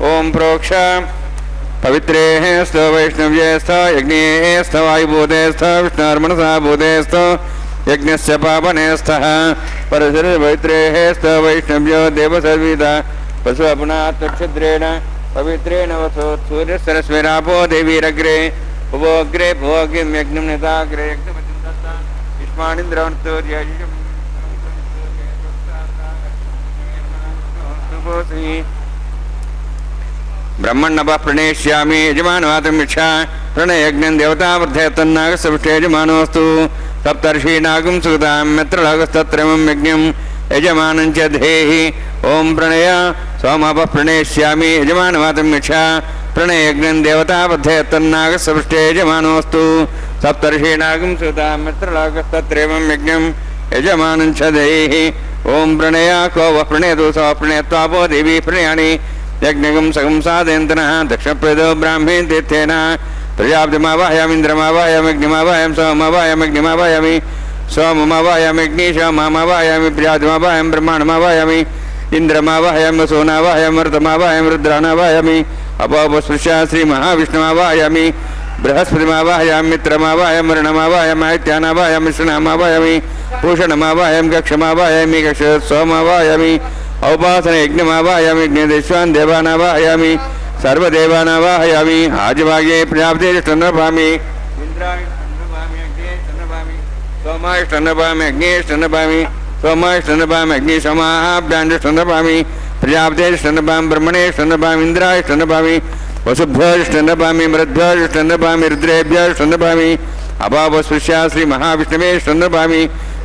Speaker 3: ओं प्रोक्ष पवित्रेः स्थ वैष्णव्ये स्थ यज्ञे स्थ वायुभूते स्थ विष्णुर्मनसा भूते स्थ यज्ञस्य पावने स्थः परशुरपवित्रेः स्थ वैष्णव्यो देवसर्विता पशुअपुनात्तक्षद्रेण पवित्रेण वसो सूर्यसरस्वरापो देवीरग्रे भुवोऽग्रे भुवोऽग्निं यज्ञं निताग्रे यज्ञमचिन्तता युष्मानिन्द्रवन्तोर्यजुषम् ब्रह्मण्णपः प्रणेष्यामि यजमानवातं यच्छा प्रणयज्ञं देवतावर्धयतन्नागसविष्टे यजमानोऽस्तु सप्तर्षीणागं सुगतां मित्रलगस्तत्रयमं यज्ञं यजमानं च धेहि ओं प्रणय सोमापः प्रणेष्यामि यजमानवातं यच्छा प्रणयज्ञं देवतावर्धयतन्नागसविष्टे यजमानोऽस्तु सप्तर्षीणागं सुतां मित्रलोकस्तत्रैवं यज्ञं यजमानं च देहि ओं प्रणया को वः प्रणेतु स प्रणयत्वापो देवी प्रणयानि यज्ञगं सगं साधयन्तनः दक्षप्रदो ब्राह्मे तीर्थेन प्रजापतिमावाहयामि इन्द्रमावाहयामि अग्निमावाहयामि सोममावाहयामि अग्निमावाहयामि सोममावाहयामि अग्निशोममावाहयामि प्रजापतिमावाहयामि ब्रह्माण्डमावाहयामि इन्द्रमावाहयामि वसूनावाहयामि मरुतमावाहयामि रुद्राणावाहयामि अपोपस्पृश्य श्रीमहाविष्णुमावाहयामि बृहस्पतिमावाहयामि मित्रमावाहयामि वरुणमावाहयामि आदित्यानावाहयामि विष्णुनामावाहयामि भूषणमावाहयामि कक्षमावाहयामि कक्षसोमावाहयामि औपासन यज्ञमावाहयामि यज्ञदेश्वान् देवानावाहयामि सर्वदेवानावाहयामि आजभागे प्रजापतिष्ठन्नभामि इन्द्रायष्ठन्नभामि अग्नेष्ठन्नभामि सोमायष्ठन्नभामि अग्नेष्ठन्नभामि सोमायष्ठन्नभामि अग्निशमाभ्याण्डष्ठन्नभामि प्रजापतिष्ठन्नभामि ब्रह्मणेष्ठन्नभामि इन्द्रायष्ठन्नभामि वसुभ्योष्ठन्नभामि मरुद्भ्योष्ठन्नभामि रुद्रेभ्योष्ठन्नभामि अभावस्पृश्य श्रीमहाविष्णवेष्ठन्नभामि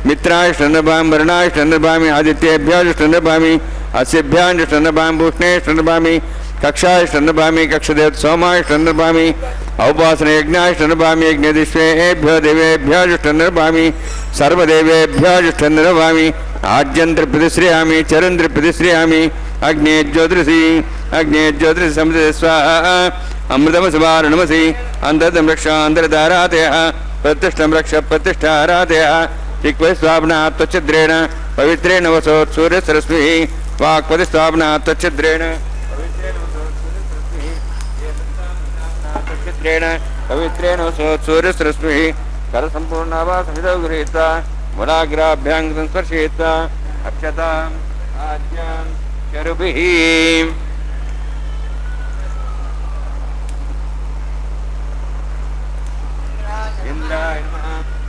Speaker 3: मित्रायष्ठन्नभामि वरुणायष्ठन्नभामि आदित्येभ्योष्ठन्नभामि अस्यभ्याण्डष्ठन्नभामि भूष्णेष्ठन्नभामि कक्षायष्ठन्नभामि कक्षदेव सोमायष्ठन्नभामि औपासनयज्ञायष्ठन्नभामि यज्ञदिष्वेभ्यो देवेभ्योष्ठन्नभामि सर्वदेवेभ्योष्ठन्नभामि आज्यन्त्रिप्रतिश्रयामि चरन्त्रिप्रतिश्रयामि अग्ने ज्योतिषि समुद्रे स्वाहा अमृतमसुवारणमसि अन्तर्दं रक्ष अन्तर्धारातयः प्रतिष्ठं रक्ष प्रतिष्ठारातयः चिक्वै स्वाप्ना त्वच्छिद्रेण पवित्रेण वसोत् सूर्यसरस्मिः वाक्पतिस्वाप्ना त्वच्छिद्रेण पवित्रेण वसोत् सूर्यसरस्मिः करसम्पूर्णावासमिदौ गृहीत्वा मुलाग्राभ्यां संस्पर्शयित्वा अक्षताम् आज्ञां चरुभिः इंद्राय नमः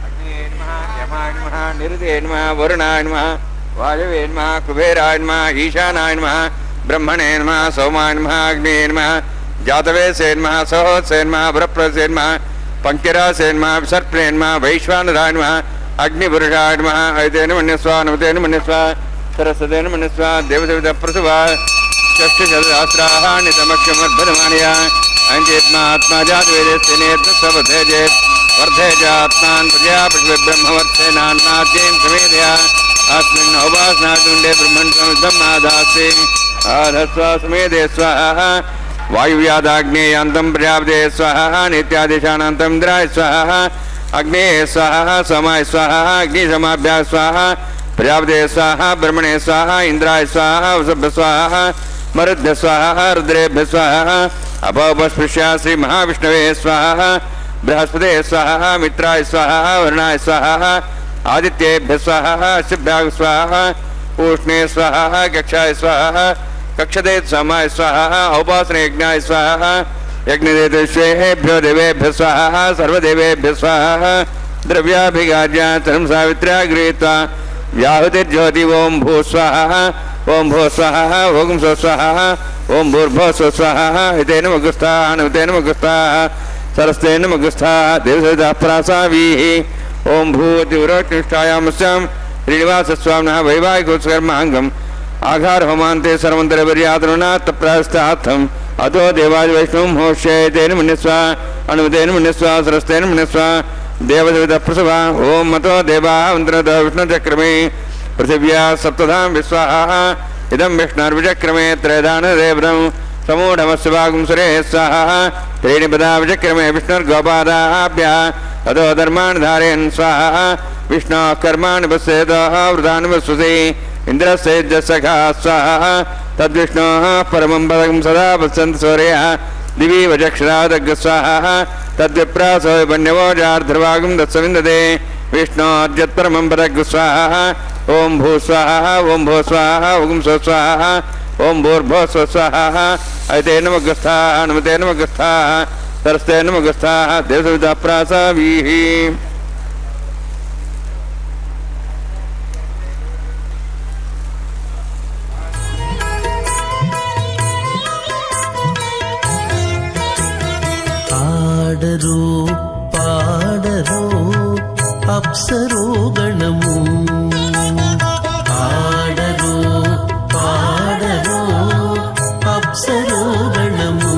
Speaker 3: अग्ने नमः यमाय नमः निरुते नमः वरुणाय नमः वायवे नमः कुबेराय नमः ईशानाय नमः ब्रह्मणे नमः सोमाय नमः अग्ने नमः जातवेसे नमः सहोत्से नमः बृहस्पतये नमः पंकिरासे नमः विसर्पणे नमः वैश्वानराय नमः अग्निपुरुषाय नमः ऐतेन मन्यस्वा नमतेन मन्यस्वा सरस्वतेन मन्यस्वा देवदेवताप्रसवा षष्टिसहस्राणि समक्षमद्भुतमानया अंचेत्मात्मा जातवेदेस्तेनेत्सवधेजेत् वर्धेजात्मान् प्रजापतिब्रह्मवर्धेनान्नाद्येन समेधया अस्मिन् उपासनाकुण्डे ब्रह्मण्डसमुद्धमादास्ते आधस्वा समेधे स्वाहा वायुव्यादाग्नेयान्तं प्रजापते स्वाहा नित्यादेशानान्तम् इन्द्राय स्वाहा अग्ने स्वाहा सोमाय स्वाहा अग्निशमाभ्याः स्वाहा प्रजापते स्वाहा ब्रह्मणे स्वाहा इंद्राय स्वाहा वसुभ्य स्वाहा मरुद्भ्य स्वाहा रुद्रेभ्य स्वाहा अपोपस्पृश्य श्रीमहाविष्णवे स्वाहा बृहस्पते स्वाहा मित्राय स्वाहा वरुणाय स्वाहा आदित्येभ्य स्वाहा अश्वभ्याग स्वाहा पूष्णे स्वाहा कक्षाय स्वाहा कक्षदेव सोमाय स्वाहा औपासने यज्ञाय स्वाहा यज्ञदेवेभ्यो देवेभ्य स्वाहा सर्वदेवेभ्य स्वाहा द्रव्याभिगाज्य तरं सावित्र्या गृहीत्वा व्याहुतिर्ज्योति ओं भू स्वाहा ओं भू स्वाहा ओं सो स्वाहा ओं भूर्भो सो स्वाहा हितेन मगुस्था अनुतेन मगुस्था सरस्तेन मगुस्था देवसविता प्रासावीः ओं भूतिवरोष्ठायामस्यां श्रीनिवासस्वामिनः वैवाहिकोत्सकर्माङ्गम् आघार होमान्ते सर्वन्तरपर्यातनुनात् प्रास्तार्थम् अतो देवादि वैष्णवं होष्येतेन मन्यस्वा अनुमतेन मन्यस्वा सरस्तेन मन्यस्वा देवदेवता प्रसवा ओं मतो देवाः वन्द्रतो विष्णुचक्रमे पृथिव्या सप्तधां विश्वाहा इदं विष्णुर्विचक्रमे त्रयदानदेवं समूढमस्वागं सुरेः स्वाहा त्रीणि पदा विचक्रमे विष्णुर्गोपादाभ्यः ततो धर्मान् धारयन् स्वाहा विष्णोः कर्माणि पश्येतः वृतानि वस्वसि इंद्रसेज्जसखा स्वाहा तद्विष्णोः परमं पदं सदा पश्यन्ति सूर्यः दिवि वचक्षरादग् स्वाहा तद्विप्रासो वन्यवो जार्ध्रवागं दत्सविन्दते विष्णोर्यत्परमं पदग् स्वाहा ओं भू स्वाहा ओं भो स्वाहा ओं सो स्वाहा ओं भूर्भो स्व स्वाहा ऐतेन मगस्थाः नमतेन मगस्थाः सरस्तेन मगस्थाः देवसविता प्रासावीः
Speaker 5: పాడరో పాడరో అప్సరో గణము పాడరో పాడరో అప్సరో గణము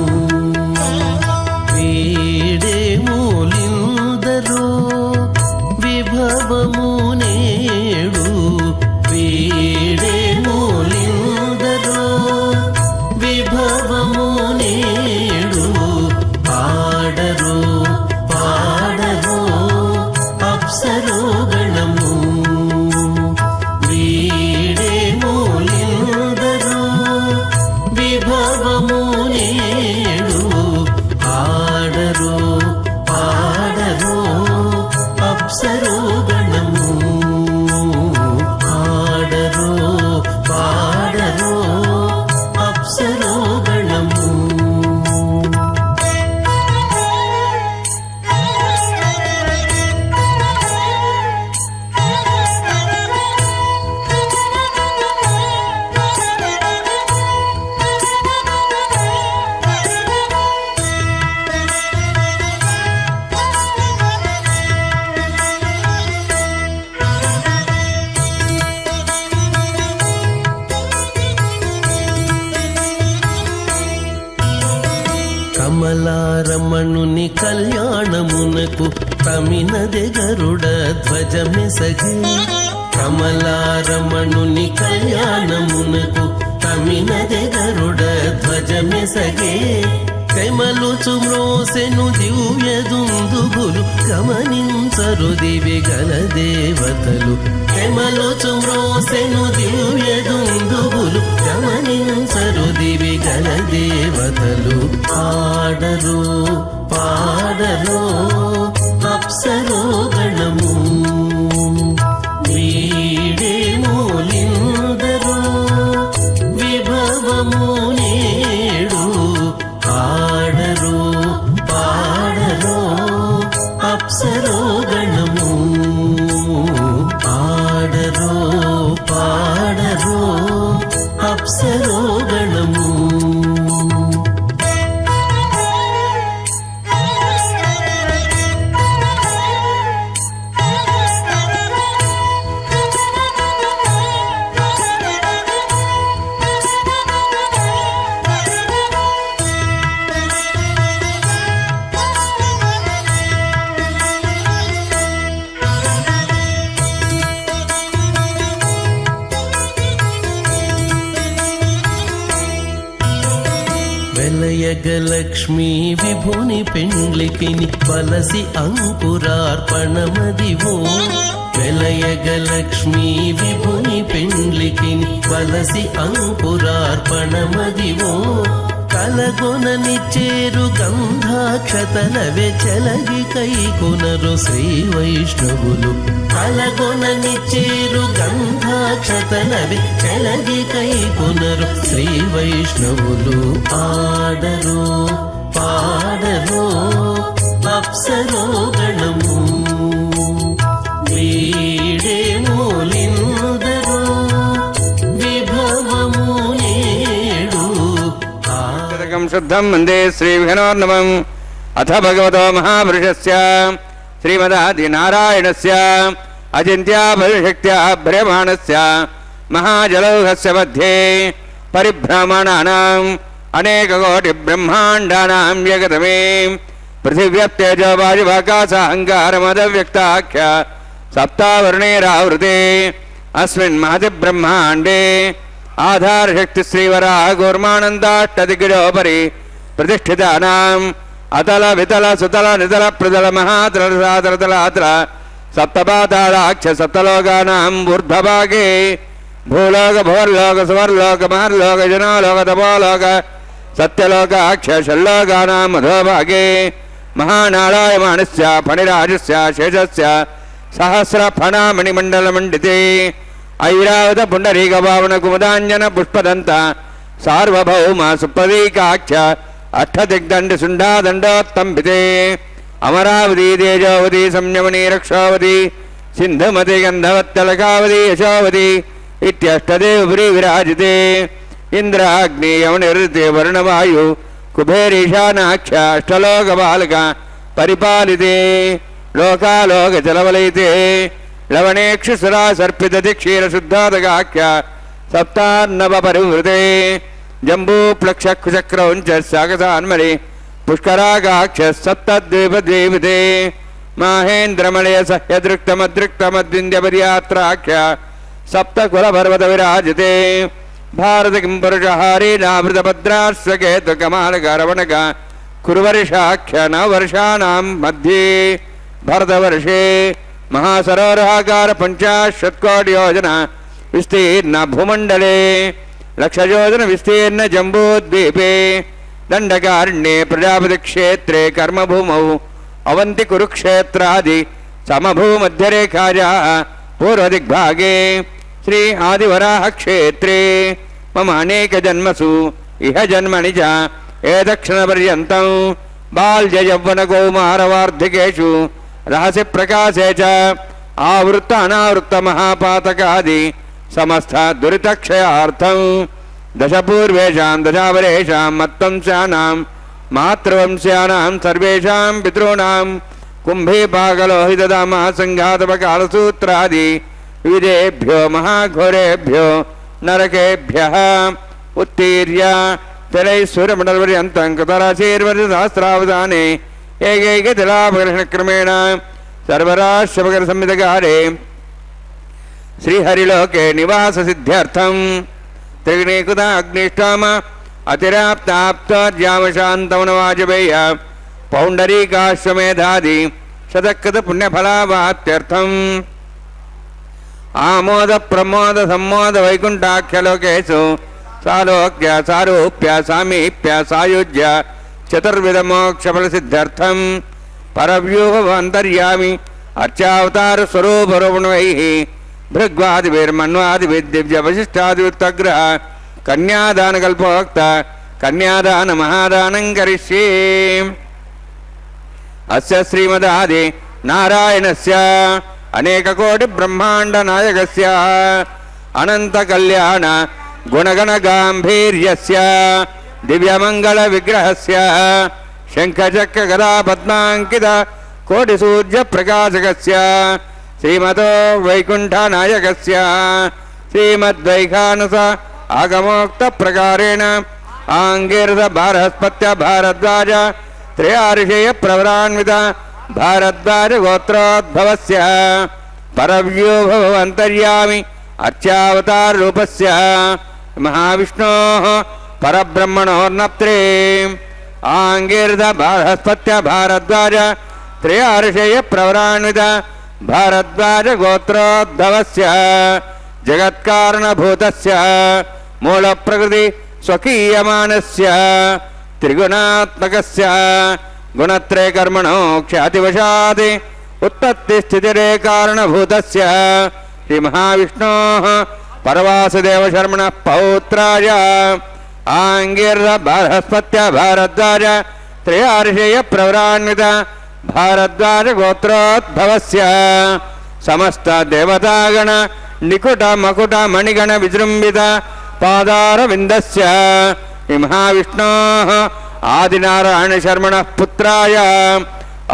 Speaker 5: వేడే మూలిందరో కమలారమణునకు తమినదే గరుడ ధ్వజమెసగే కమలారమణుని కళ్యాణమునకు తమినదే గరుడ ధ్వజమెసగే తెమలుచు మ్రోసెను దివ్య దుందుబులు గమనించరు దివి గల దేవతలు తెమలుచు మ్రోసెను దివ్య దుందుబులు గమనించరు దివి గల దేవతలు ఆడరు పాడరు అప్సరో గణము వీడే మూలిందరు విభవము నేడు ఆడరు పాడరు అప్సరో గణము ఆడరు పాడరు అప్సరో గణము వెలయగలక్ష్మీ విభుని పెండ్లికిని వలసి అంకురార్పణమదివో వెలయగలక్ష్మీ విభుని పెండ్లికిని వలసి అంకురార్పణమదివో కలగొననిచ్చేరు గంధాక్షతలవే చెలగి కైకొనరు శ్రీ వైష్ణవులు కలగొననిచ్చేరు గంధాక్షతలవే చెలగి కైకొనరు శ్రీ వైష్ణవులు ఆడరు పాడరు అప్సరో గణము వీడే మూలిందరు విభవము నేడు
Speaker 3: శుద్ధం వందే శ్రీవిఘ్నోర్నవం అథ భగవతో మహాపురుషస్య శ్రీమదాదినారాయణస్య అచింత్యాపరిశక్త్యా భ్రమాణస్య మహాజలౌహస్య మధ్యే పరిభ్రమణానాం అనేకకోటి బ్రహ్మాండానాం జగతమే పృథివ్యప్తేజో వాయువాకాశాహంకారమదవ్యక్తాఖ్య సప్తావరుణైరావృతే అస్మిన్ మహతి బ్రహ్మాండే ఆధారశక్తి శ్రీవరాహ కూర్మానందాష్టదిగిడోపరి ప్రతిష్ఠితానాం అతల వితల సుతల నితల ప్రతల మహాతల సాతల సప్తపాతాళాక్ష సప్తలోకానాం ఊర్ధ్వభాగే భూలోక భువర్లోక సువర్లోక మహర్లోక జనాలోక తపోలోక సత్యలోకాక్ష షల్లోకానాం అధోభాగే మహానారాయమాణస్య ఫణిరాజస్య శేషస్య సహస్ర ఫణామణిమండలమండితే ఐరావత పుండరీక భావన కుముదాంజన పుష్పదంత సార్వభౌమ సుప్రదీకాఖ్య అష్టదిగ్దండి సుండాదండోత్తంబితే అమరావతి తేజోవతి సంయమని రక్షావతి సింధుమతి గంధవత్తలకావతి యశోవతి ఇత్యష్టదేవపురి విరాజితే ఇంద్రాగ్ని యమనిర్తే వరుణవాయు కుబేరీశానాఖ్య అష్టలోక బాలక పరిపాలితే లోకాలోక జలవలైతే లవణేక్షుసురా సర్పిత క్షీర శుద్ధాదగాఖ్య సప్తాన్నవ పరివృతే జంబూప్లక్షకుచక్రౌంచ సాగసాన్మలి పుష్కరాగాక్ష సప్తద్వీపద్వీపితే మాహేంద్రమలయ సహ్యదృక్తమదృక్తమద్వింద్యపర్యాత్రాఖ్య సప్తకులపర్వత విరాజితే భారత కింపురుషహారీనామృతభద్రాశ్వకేతు కమాలకరవణక కురువర్షాఖ్య నవర్షాణం మధ్యే భరతవర్షే మహాసరోవరాకార 50 కోటి యోజన విస్తీర్ణ భూమండలే 1,00,000 యోజన విస్తీర్ణ జంబూద్వీపే దండకారణ్యే ప్రజాపతి క్షేత్రే కర్మభూమౌ అవంతి కురుక్షేత్రాది సమభూమధ్యరేఖాయా పూర్వదిగ్భాగే శ్రీ ఆదివరాహ క్షేత్రే మమ అనేక జన్మసు ఇహ జన్మని చ ఏదక్షణ పర్యంతం బాల్య యవ్వన కౌమారవార్ధికేషు రహస్య ప్రకాశే చ ఆవృత్త అనావృత్త మహాపాతకాది సమస్త దురితక్షయార్థం దశపూర్వేషాం దశావరేషాం మత్వంశానాం మాతృవంశానాం సర్వేషాం పితॄణాం కుంభీపాకలోహితదామ సంఘాతపకాలసూత్రాది విదేభ్యో మహాఘోరేభ్యో నరకేభ్యః ఉత్తీర్య తిరైశ్వరమండలపర్యంతం కృతరాశీర్వర్ష సహస్రావధానే ఏకైకతిలాపకర్షణక్రమేణ సర్వరాశ్రమకరసంహితకారే శ్రీహరిలోకే నివాససిద్ధ్యర్థం త్రిగుణీకృత అగ్నిష్టామ అతిరాప్తాప్తార్యామశాంతమనవాజపేయ పౌండరీకాశ్వమేధాది శతకృత పుణ్యఫలావాప్త్యర్థం ఆమోద ప్రమోద సమ్మోద వైకుంఠాఖ్యలోకేషు సాలోక్య సారూప్య సామీప్య సాయుజ్య చతుర్విధ మోక్షఫలసిద్ధ్యర్థం పరవ్యూహంతర్యామి అర్చావతార స్వరూపరూపణవై భృగ్వాదిభిర్మన్వాదిభిర్దివ్య వశిష్టాదివుత్తగ్రహ కన్యాదానకల్పోక్త కన్యాదాన మహాదానం కరిష్యే. అస్య శ్రీమదాది నారాయణస్య అనేకకోటి బ్రహ్మాండ నాయకస్య అనంత కళ్యాణ గుణగణ గాంభీర్యస్య దివ్యమంగళ విగ్రహస్య శంఖచక్ర గదా పద్మాంకిత కోటి సూర్య ప్రకాశకస్య శ్రీమతో వైకుంఠ నాయకస్య శ్రీమద్వైఖానస ఆగమోక్త ప్రకారేణ ఆంగీరస భారస్పత్య భారద్వాజ త్రయార్షేయ ప్రవరాన్విత భారద్వాజ గోత్రోద్భవస్య పరవ్యూహవంతర్యామి అర్చావతార రూపస్య మహావిష్ణోః పరబ్రహ్మణోర్నప్త్రే ఆంగీరస భారస్పత్య భారద్వాజ త్రయార్షేయ ప్రవరాన్విత భారద్వాజ గోత్రోద్భవస్య జగత్కారణభూతస్య మూల ప్రకృతి స్వకీయమానస్య త్రిగుణాత్మకస్య గుణత్రయ కర్మణో ఖ్యాతివశాత్ ఉత్పత్తి స్థితిరే కారణభూతస్య శ్రీ మహావిష్ణోః పరవాసుదేవ శర్మణ పౌత్రాయ ఆంగీరస బృహస్పత్య భారద్వాజ త్రయార్షేయ ప్రవరాన్విత భారద్వాజ గోత్రోద్భవస్య సమస్త దేవతాగణ నికుట మకుట మణిగణ విజృంభిత పాదారవిందస్య మహావిష్ణోః ఆదినారాయణ శర్మణ పుత్రాయ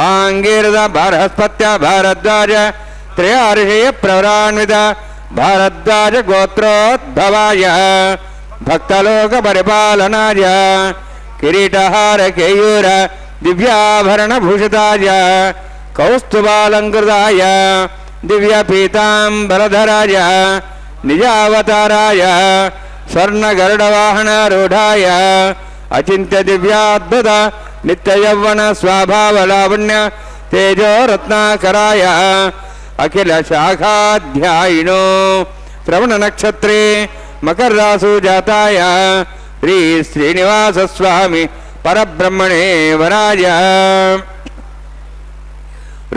Speaker 3: ఆంగీరస బృహస్పత్య భారద్వాజ త్రయార్షేయ ప్రవరాన్విత భారద్వాజ గోత్రోద్భవాయ భక్తలోక పరిపాలనాయ కిరీటహార కేయూర దివ్యాభరణ భూషితాయ కౌస్తుభాలంకృతాయ దివ్య పీతాంబరధరాయ నిజావతారాయ స్వర్ణ గరుడ వాహనారూఢాయ అచింత్య దివ్యాద్భుత నిత్య యౌవన స్వభావలావణ్య తేజో రత్నాకరాయ అఖిల శాఖాధ్యాయినో శ్రవణ నక్షత్రే మకర రాసు జాతాయ శ్రీ శ్రీనివాస స్వామి పరబ్రహ్మణే వరాయ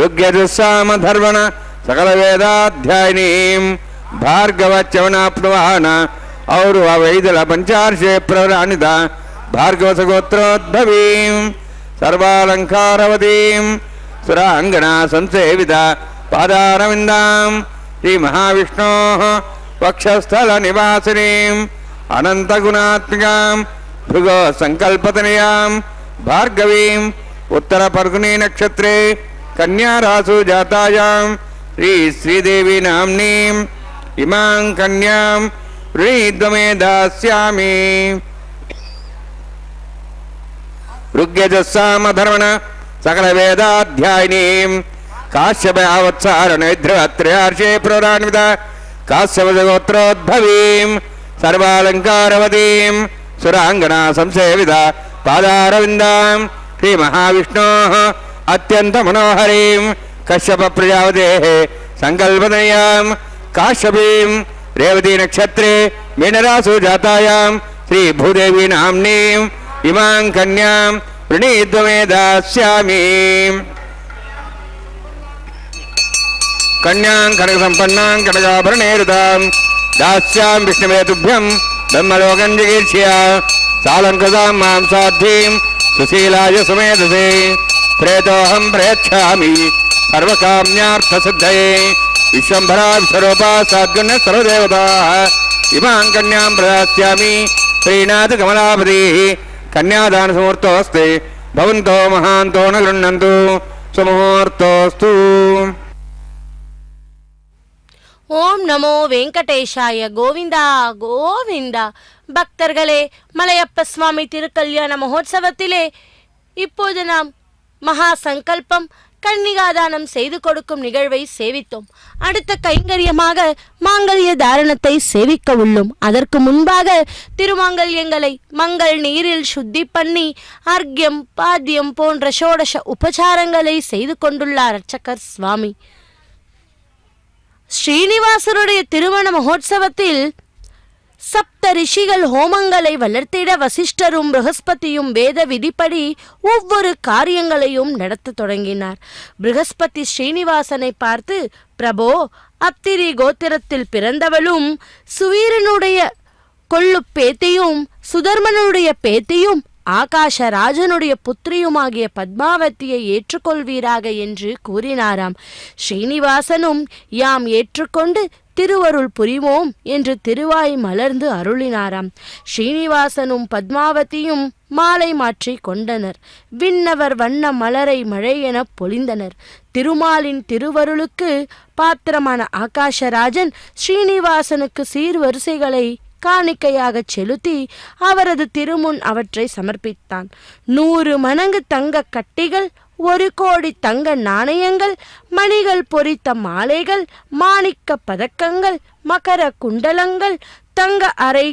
Speaker 3: ఋగ్యజుస్సామధర్వణ సకల వేదాధ్యాయినీం భార్గవచ్చవనాప్నువాన ఔరు అవైదల పంచార్షే ప్రవరాణిత భార్గవసగోత్రోద్భవీం సర్వాలంకారవతీం సురాంగనా సంసేవిత పాదారవిందాం శ్రీ మహావిష్ణోః వక్షస్థల నివాసినీం అనంతగుణాత్మికాం భృగో సంకల్పతనయాం భార్గవీం ఉత్తర పర్గుణీ నక్షత్రే కన్యారాసు జాతాయాం శ్రీ శ్రీదేవి నామ్నీం ఇమాం కన్యాం వృణీద్వమే దాస్యామి. ఋగ్యజస్సామధర్వణ సకల వేదాధ్యాయినీం కాశ్యపయావత్సారణైధ్రవత్రయార్షే ప్రవరాన్విత కాశ్యపజగోత్రోద్భవీం సర్వాలంకారవతీం సురాంగనా సంసేవిత పాదారవిందాం శ్రీ మహావిష్ణోః అత్యంత మనోహరీం కశ్యప ప్రజాపతేః సంకల్పనయాం కాశ్యపీం రేవతీ నక్షత్రే మీనరాసు జాతాయాం శ్రీ భూదేవి నామ్నీం ఇమాం కన్యాం వృణీద్వమే దాస్యామి. కన్యాం కనక సంపన్నాం కనకాభరణేరుతాం దాస్యాం విష్ణవే తుభ్యం బ్రహ్మలోకం జిగీర్ష్య సాలంకృతాం మాం సాధ్వీం సుశీలాయ సుమేధసే ప్రేతోహం ప్రయచ్ఛామి సర్వకామ్యార్థసిద్ధయే విశ్వంభరా విశ్వరూపా సాద్గుణ సర్వదేవతాః ఇమాం కన్యాం ప్రదాస్యామి శ్రీనాథ కమలాపతిః కన్యాదాన సమూర్తోऽస్తి భవంతో మహాంతో న గృహ్ణन्तు సుముహూర్తోऽస్తు.
Speaker 4: ஓம் நமோ வெங்கடேஷாய கோவிந்தா கோவிந்தா. பக்தர்களே, மலையப்ப சுவாமி திருக்கல்யாண மகோத்சவத்திலே இப்போது நாம் மகா சங்கல்பம் கன்னிகாதானம் செய்து கொடுக்கும் நிகழ்வை சேவித்தோம். அடுத்த கைங்கரியமாக மாங்கல்ய தாரணத்தை சேவிக்க உள்ளோம். அதற்கு முன்பாக திருமாங்கல்யங்களை மங்கள் நீரில் சுத்தி பண்ணி அர்க்யம் பாத்தியம் போன்ற ஷோடச உபசாரங்களை செய்து கொண்டுள்ளார் அர்ச்சகர் சுவாமி. ஸ்ரீனிவாசருடைய திருமண மகோத்சவத்தில் சப்த ரிஷிகள் ஹோமங்களை வளர்த்திட வசிஷ்டரும் ப்ரஹஸ்பதியும் வேத விதிப்படி ஒவ்வொரு காரியங்களையும் நடத்த தொடங்கினார். ப்ரஹஸ்பதி ஸ்ரீனிவாசனை பார்த்து, பிரபோ, அத்திரி கோத்திரத்தில் பிறந்தவளும் சுவீரனுடைய கொள்ளு பேத்தியும் சுதர்மனுடைய பேத்தியும் ஆகாஷராஜனுடைய புத்திரியுமாகிய பத்மாவதியை ஏற்றுக்கொள்வீராக என்று கூறினாராம். ஸ்ரீனிவாசனும் யாம் ஏற்றுக்கொண்டு திருவருள் புரிவோம் என்று திருவாய் மலர்ந்து அருளினாராம். ஸ்ரீனிவாசனும் பத்மாவதியும் மாலை மாற்றி கொண்டனர். விண்ணவர் வண்ண மலரை மழை என பொழிந்தனர். திருமாலின் திருவருளுக்கு பாத்திரமான ஆகாஷராஜன் ஸ்ரீனிவாசனுக்கு சீர்வரிசைகளை காணிக்கையாக செலுத்தி அவரது திருமுன் அவற்றை சமர்ப்பித்தான். 100 மணங்கு தங்க கட்டிகள், 1 கோடி தங்க நாணயங்கள், மணிகள் பொறித்த மாலைகள், மாணிக்க பதக்கங்கள், மகர குண்டலங்கள், தங்க அரை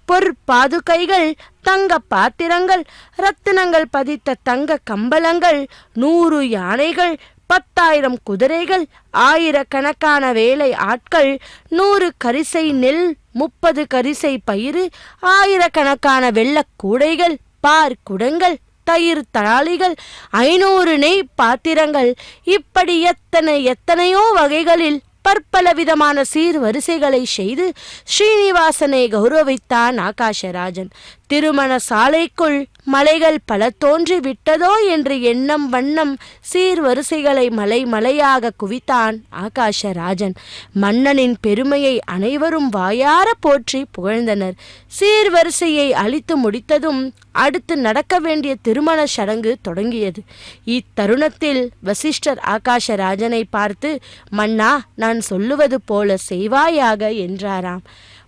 Speaker 4: பொற்பாதுகைகள், தங்க பாத்திரங்கள், ரத்தினங்கள் பதித்த தங்க கம்பளங்கள், 100 யானைகள், 10,000 குதிரைகள், 1000கணக்கான வேலை ஆட்கள், 100 கரிசை நெல், 30 கரிசை பயிறு, 1000கணக்கான வெள்ளக் கூடைகள், பார் குடங்கள், தயிர் தளாளிகள், 500 நெய் பாத்திரங்கள், இப்படி எத்தனையோ வகைகளில் பற்பல விதமான சீர்வரிசைகளை செய்து ஸ்ரீனிவாசனை கௌரவித்தான் ஆகாஷராஜன். திருமண சாலைக்குள் மலைகள் பல தோன்றி விட்டதோ என்று எண்ணம் வண்ணம் சீர்வரிசைகளை மலை மலையாக குவித்தான் ஆகாஷராஜன். மன்னனின் பெருமையை அனைவரும் வாயார போற்றி புகழ்ந்தனர். சீர்வரிசையை அளித்து முடித்ததும் அடுத்து நடக்க வேண்டிய திருமண சடங்கு தொடங்கியது. இத்தருணத்தில் வசிஷ்டர் ஆகாஷராஜனை பார்த்து, மன்னா, நான் சொல்லுவது போல செய்வாயாக என்றாராம்.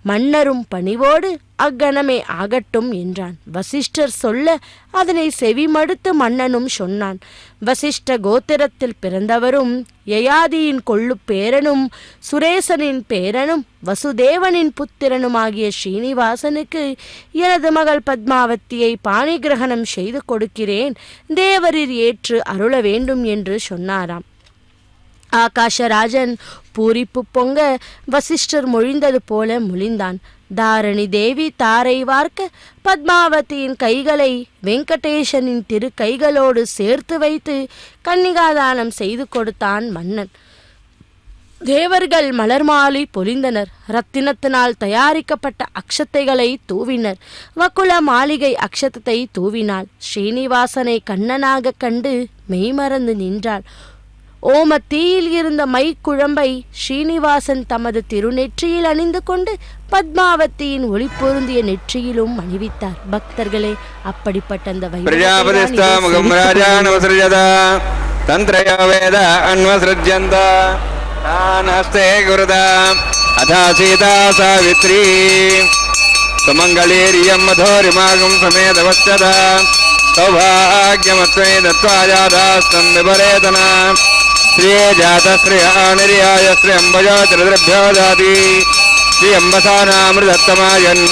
Speaker 4: மன்னரும் பணிவோடு அக்கணமே ஆகட்டும் என்றான். வசிஷ்டர் சொல்ல அதனை செவிமடுத்து மன்னனும் சொன்னான். வசிஷ்ட கோத்திரத்தில் பிறந்தவரும் யயாதியின் கொள்ளு பேரனும் சுரேசனின் பேரனும் வசுதேவனின் புத்திரனுமாகிய ஸ்ரீனிவாசனுக்கு எனது மகள் பத்மாவதியை பாணிகிரகணம் செய்து கொடுக்கிறேன், தேவரீர் ஏற்று அருள வேண்டும் என்று சொன்னாராம். ஆகாஷராஜன் பூரிப்பு பொங்க வசிஷ்டர் மொழிந்தது போல மொழிந்தான். தாரணி தேவி தாரை வார்க்க பத்மாவதியின் கைகளை வெங்கடேசனின் திரு கைகளோடு சேர்த்து வைத்து கன்னிகாதானம் செய்து கொடுத்தான் மன்னன். தேவர்கள் மலர் மாலை பொழிந்தனர். ரத்தினத்தினால் தயாரிக்கப்பட்ட அக்ஷத்தைகளை தூவினர். வக்குல மாளிகை அக்ஷதத்தை தூவினாள். ஸ்ரீனிவாசனை கண்ணனாக கண்டு மெய்மறந்து நின்றாள். ஓம தீயில் இருந்த மை-குழம்பை ஸ்ரீனிவாசன் தமது திருநெற்றியில் அணிந்து கொண்டு பத்மாவதியின் ஒளி பொருந்திய நெற்றியிலும் அணிவித்தார். பக்தர்களே, அப்படிப்பட்ட அந்த
Speaker 3: श्रिये जात श्रियानिर्याय श्रियंबजातिरभ्यो दाति श्रियंबसानामृतत्तमायन्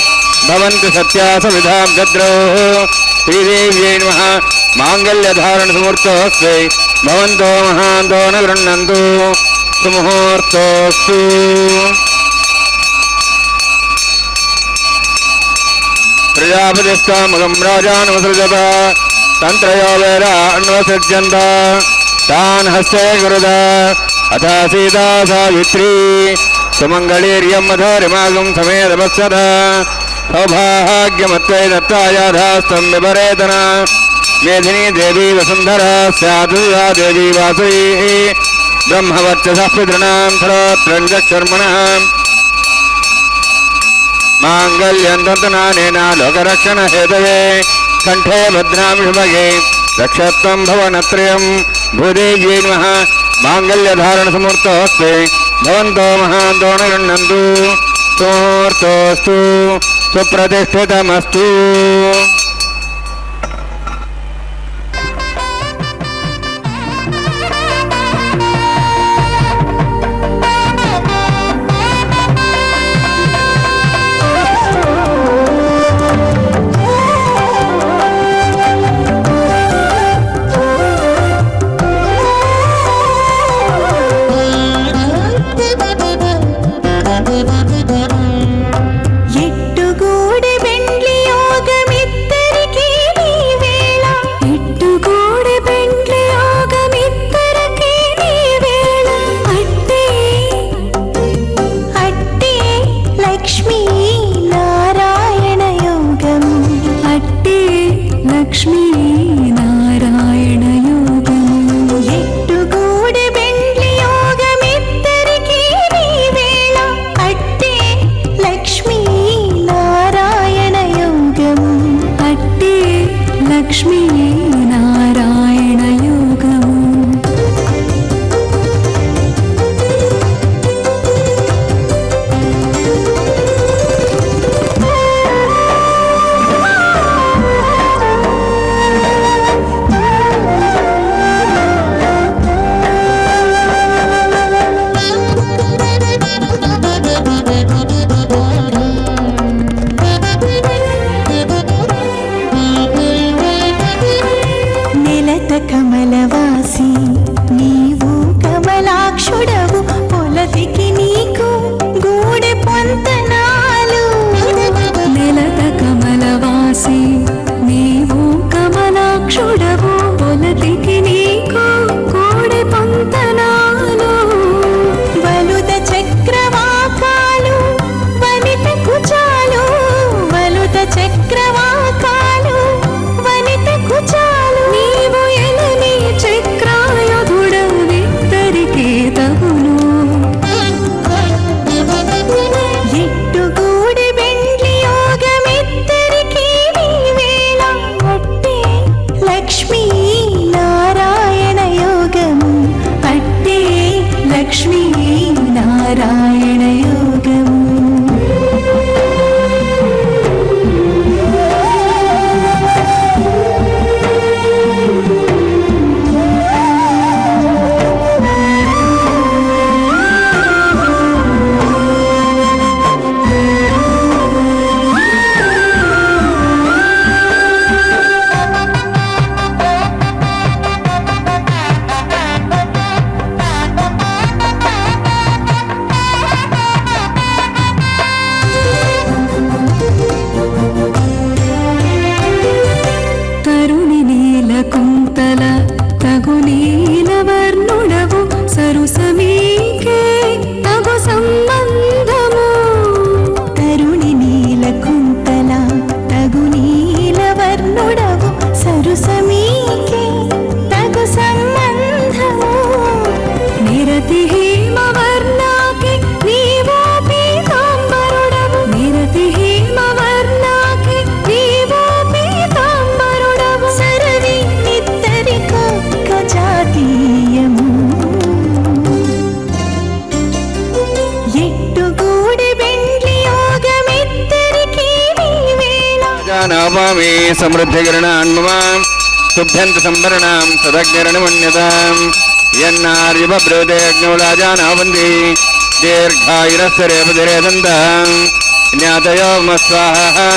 Speaker 3: भवन्तु सत्या सविधां जद्रोः श्रीदेव्यै नमः माङ्गल्यधारणसमुहूर्तोऽस्ति भवन्तो महान्तो न गृह्णन्तु सुमुहूर्तोऽस्तु प्रजापतिस्तामगं राजानवसृजत तन्त्रयो वेद अन्वसृज्यन्त तान् हस्ते गुरुद अथ सीता सावित्री सुमङ्गलीर्यं मधुरिमागं समेतवत्सद सौभाग्यमत्वै दत्तायाधास्तं विपरेतन मेधिनी देवी वसुन्धरा स्यात् देवी वासुकी ब्रह्मवर्चसः पितॄणां सर्वत्रञ्जक्षर्मणः माङ्गल्यं तन्तनानेन लोकरक्षणहेतवे कण्ठे भद्रामि शुभगे रक्षत्वं भवनत्रयं भूदेव्यै नमः माङ्गल्यधारणसमुहूर्तोऽस्ति भवन्तो महान्तो न गृह्णन्तु सुमुहूर्तोऽस्तु सुप्रतिष्ठितमस्तु राजानवपामि समृद्धिकरणान् मम तुभ्यन्त संवरणां सदग्निरणमन्यताम् यन्नार्यभब्रूते अग्नौ राजानवन्ति दीर्घायुरस्तरेपतिरेदन्तम् ज्ञातयो मस्वाहा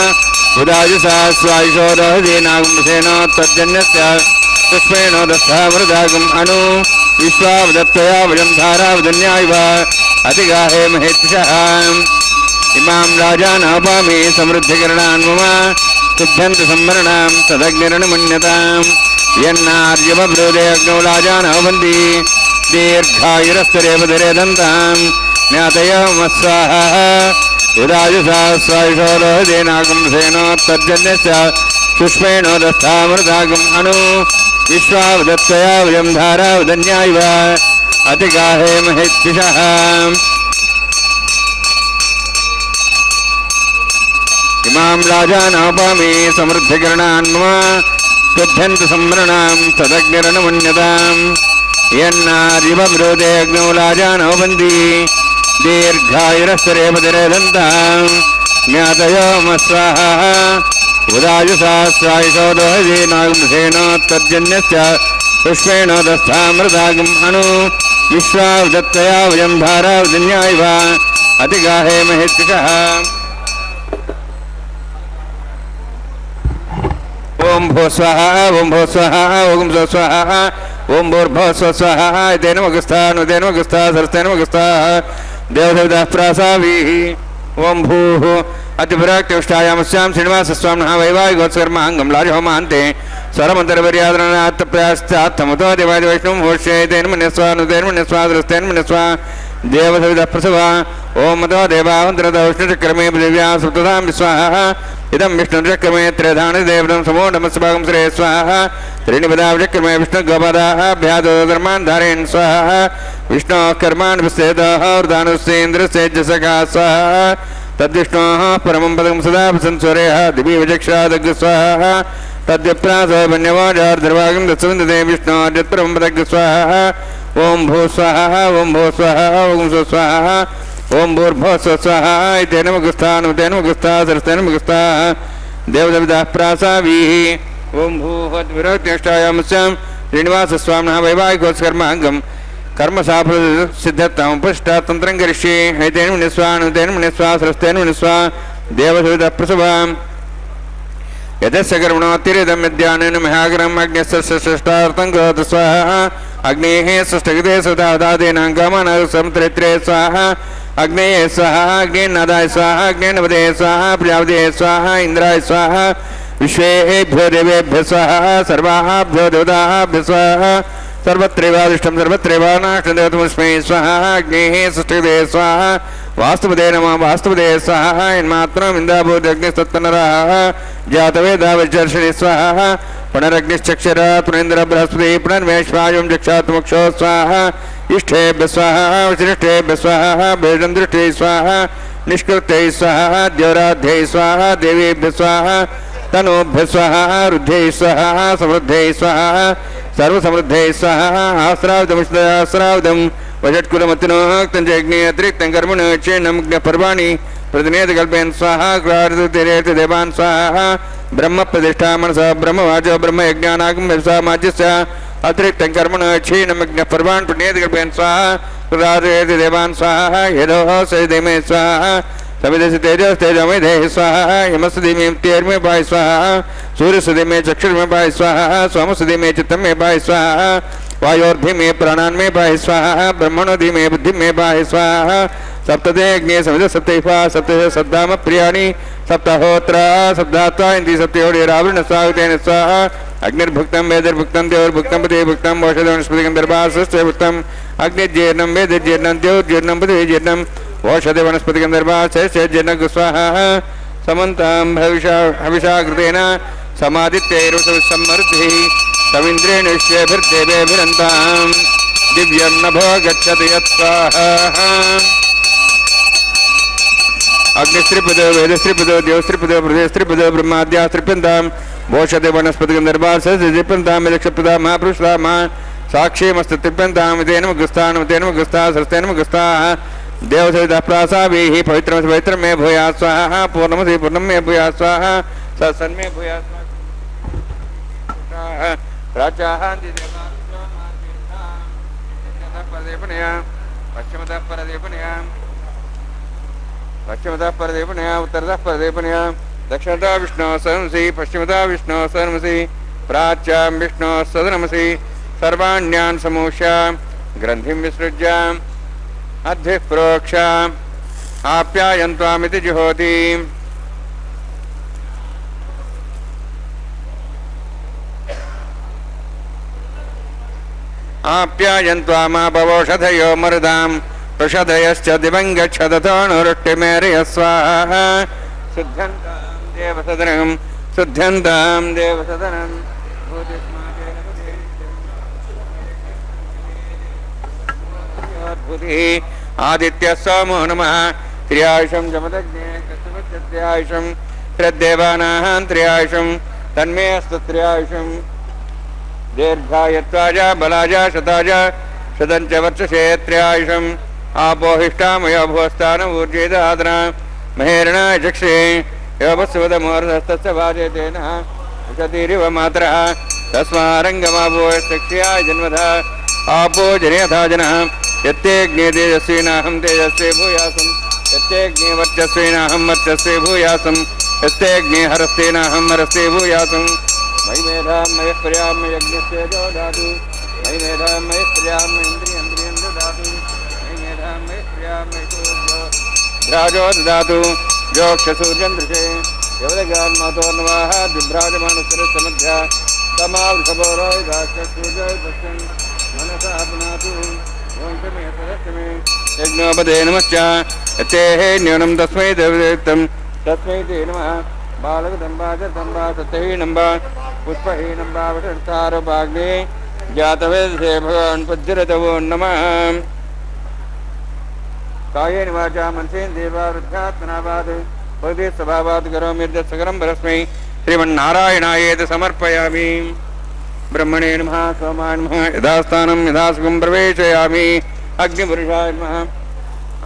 Speaker 3: उदायुषा स्वायुषोदहदीनागुंसेनो तज्जन्यस्य पुष्पेण दस्तामृदागम् अनु विश्वावदत्तया वयं धारावदन्यायव अतिगाहे महेत्षः इमां राजानवपामि समृद्धिकरणान् मम तुभ्यन्त संवरणां तदग्निरणमन्यताम् यन्नार्यभब्रूते अग्नौ राजानवन्ति दीर्घायुरस्तरेपतिरेदन्ताम् ज्ञातयो मस्वाहा उदायुषा स्वायुषोदहदीनागुंसेनो तज्जन्यस्य पुष्पेण दस्तामृदागम् अनु विश्वावदत्तया वयं धारावदन्यायव अतिगाहे महेत्षः इमां राजानवपामि समृद्धिकरणान् मम तुभ्यन्त संवरणां तदग्निरणमन्यताम् यन्नार्यभब्रूते अग्नौ राजानवन्ति दीर्घायुरस्तरेपतिरेदन्ताम् ज्ञातयो मस्वाहा उदायुषा स्वायुषोदहदीनागुंसेनो तज्जन्यस्य पुष्पेण दस्तामृदागम् अनु विश्वावदत्तया वयं धारावदन्यायव अतिगाहे महेत्षः ओम भो स्वाहा ओम भो स्वाहा ओम भो स्वाहा ओम भूर्भुवः स्वाहा तेन मगस्था सरस्तेन मगस्था देवदेवताः प्रासावीः ओम भूः अतिपराक्तिष्ठायामस्यां श्रीनिवासस्वामिनः वैवाहिकोत्सकर्माङ्गं लाजहोमान्ते स्वरमन्तरपर्यादरणात्तप्रयाश्चात्तमतो देवादिवैष्णवं भोष्ये तेन मन्यस्वा नुतेन मन्यस्वा सरस्तेन मन्यस्वा देवसविदः प्रसवा ओम मतो देवावन्तरतो विष्णुचक्रमे पृथिव्याः सप्तधां विस्वाहा इदं विष्णुचक्रमे त्रेधानि देवतं समो नमस्भागं श्रे स्वाहा त्रीणि पदाविचक्रमे विष्णुगोपदाभ्यादोधर्मान् धारयन् स्वाहा विष्णोः कर्माणि विस्तेतः वृदानुस्तेन्द्रस्तेजसका स्वाहा तद्विष्णोः परमं पदं सदा संस्वरेह दिवि विचक्षादग् स्वाहा तद्विप्रासो वन्यवाजार्धर्वागं दत्सविन्दते विष्णोर्यत्परमं पदग् स्वाहा ओम भू स्वाहा ओम भू स्वाहा ओम सो स्वाहा ओम भूर्भुवः स्वाहा तेन मगस्था नुतेन मगस्था सरस्तेन मगस्था देवदेवताः प्रासावीः ओम भूः विरोक्तिष्ठायामस्यां श्रीनिवासस्वामिनः वैवाहिकोत्सकर्माङ्गं कर्मसाफलसिद्धताम् उपष्टा तन्त्रं करिष्ये हैतेन मन्यस्वा नुतेन मन्यस्वा सरस्तेन मन्यस्वा देवदेवताः प्रसवाम् यतस्य कर्मणोत्तिरिदं यद्यानेन महाग्रहम् अग्न्यस्य षष्ठार्थं करोतु स्वाहा अग्नेः षष्ठकृते सदादादीनां कामानां समुत्रेत्रे स्वाहा अग्नेये स्वाहा अग्नेन्नादाय स्वाहा अग्नेन्नवदे स्वाहा प्रजापतये स्वाहा इन्द्राय स्वाहा विश्वेभ्यो देवेभ्यः स्वाहा सर्वाभ्यो देवताभ्यः स्वाहा सर्वत्रैवादिष्टं सर्वत्रैवानाष्टदेवतमस्मै स्वाहा अग्नेः षष्ठकृते स्वाहा वास्तुपदे नमः वास्तुपदे स्वाहा यन्मात्रम् इन्दाभूतग्निस्तत्तनरः जातवेदावचर्षणे स्वाहा पुनरग्निश्चक्षरा पुनेन्द्र बृहस्पति पुनर्वेश्वायुं जक्षात्मुक्षो स्वाहा इष्टेभ्यः स्वाहा वशिष्ठेभ्यः स्वाहा भेदन्दृष्टे स्वाहा निष्कृत्यै स्वाहा द्यौराध्यै स्वाहा देवीभ्यः स्वाहा तनूभ्यः स्वाहा रुद्ध्यै स्वाहा समृद्ध्यै स्वाहा सर्वसमृद्ध्यै स्वाहा आस्रावदं वषट्कुलमतिनोक्तञ्जज्ञे अतिरिक्तं कर्मण चेन्नमग्नपर्वाणि प्रतिनेतकल्पयन् स्वाहा क्रार्तिरेत देवान् स्वाहा ब्रह्मप्रतिष्ठा मनसा ब्रह्मवाचो ब्रह्मयज्ञानागं व्यवसायमाज्यस्य अतिरिक्तं कर्मण चेन्नमग्नपर्वान् प्रतिनेतकल्पयन् स्वाहा क्रार्तिरेत देवान् स्वाहा यदोः सविधेमे स्वाहा सविधस्य तेजस्तेजमेधेः स्वाहा यमस्य धीमे तेर्मे पाहि स्वाहा सूर्यस्य धीमे चक्षुर्मे पाहि स्वाहा सोमस्य धीमे चित्तं मे पाहि स्वाहा वायोर्धिमे प्राणान्मे पाहि स्वाहा ब्रह्मणो धीमे बुद्धिमे पाहि स्वाहा सप्तदे अग्ने समिध सप्तैफा सप्तश सद्धाम प्रियाणि सप्तहोत्रा सप्तात्वा इंद्रि सप्तयोडे रावण स्वागतेन स्वाहा अग्निर्भुक्तं वेदर्भुक्तं देवर्भुक्तं पतिभुक्तं औषध वनस्पतिकं दर्भासस्य भुक्तं अग्निर्जीर्णं वेदजीर्णं देवजीर्णं पतिजीर्णं औषध वनस्पतिकं दर्भासस्य जीर्णं स्वाहा समन्तां हविषाकृतेन समादित्यैरुसमृद्धिः समिन्द्रेण विश्वेभिर्देवेभिरन्तां दिव्यं नभो गच्छति यत्स्वाहा अग्निस्त्रिपदो वेदस्त्रिपदो देवस्त्रिपदो प्रदेस्त्रिपदो ब्रह्माद्यास्त्रिप्यन्तां भोषते वनस्पतिगन्धर्भासस्त्रिप्यन्तां यक्षप्रदा महापुरुषदा महा साक्ष्यमस्त्रिप्यन्तां तेन मुगस्था सरस्तेन मुगस्ताः देवसवितः प्रासावीः पवित्रं मे भूयात् स्वाहा पूर्णमसि पूर्णं मे भूयात् स्वाहा सन्मे भूयात् पश्चिमतः परदेपनया पश्चिमतः परदेपनया उत्तरतः परदेपनया दक्षिणतः विष्णोः सदनमसि पश्चिमतः विष्णोः सदनमसि प्राच्यां विष्णोः सदनमसि सर्वाण्यान् समूष्य ग्रन्थिं विसृज्य अद्भिः प्रोक्ष आप्यायन्त्वामिति जुहोति आप्यायन्त्वामापवोषधयो मरुदां वृषधयश्च दिवं गच्छदथोऽनुरुष्टिमेरय स्वाहा शुद्ध्यन्तां देवसदनं शुद्ध्यन्तां देवसदनं आदित्य सोमो नमः त्र्यायुषं जमदग्ने कस्मच्चत्र्यायुषं त्र्यद्देवानाः त्र्यायुषं तन्मे अस्तु त्र्यायुषं दीर्घायत्वाज बलाज शताज शतञ्च वर्षसे त्र्यायुषम् आपोहिष्टामयो भुवस्तानमूर्जेदादना महेरणाय चक्षे योपस्वदमोर्धस्तस्य भाजे तेन उषतीरिव मातरः तस्मारङ्गमाभूयश्चक्ष्याय जन्मधा आपो जनयथा जनः यत्तेऽग्ने तेजस्विनाहं तेजस्वी भूयासं यत्तेऽग्ने वर्चस्विनाहं वर्चस्वी भूयासं यत्तेऽग्ने हरस्तेनाहं हरस्ते भूयासं मयि मेधां मयः प्रियां यज्ञस्य ददातु मयि मेधां मयः प्रियां इन्द्रियं ददातु मयि मेधां मयः प्रियां भ्राजो ददातु जोक्षसूर्यन्दृशे यवदगान्मातोर्नवाः बिभ्राजमानसरसमध्या तमावृषभोरोदाक्षसूर्योपश्यन् मनसा पुनातु ओङ्कमे सदस्तमे यज्ञोपदे नमश्च यतेः न्यूनं तस्मै देवदेवतं तस्मै ते नमः बालकदम्बा च दम्बा सत्यहीनम्बा पुष्पहीनम्बा वषट्तारोपाग्ने जातवेदसे भगवान् पुज्यरतवो नमः कायेन वाचा मनसेन्द्रियवा वृद्ध्यात्मनावात् भगवते स्वभावात् करोमि यद्यत्सकलं परस्मै श्रीमन्नारायणायेति समर्पयामि ब्रह्मणे नमः सोमाय नमः यथास्थानं यथासुखं प्रवेशयामि अग्निपुरुषाय नमः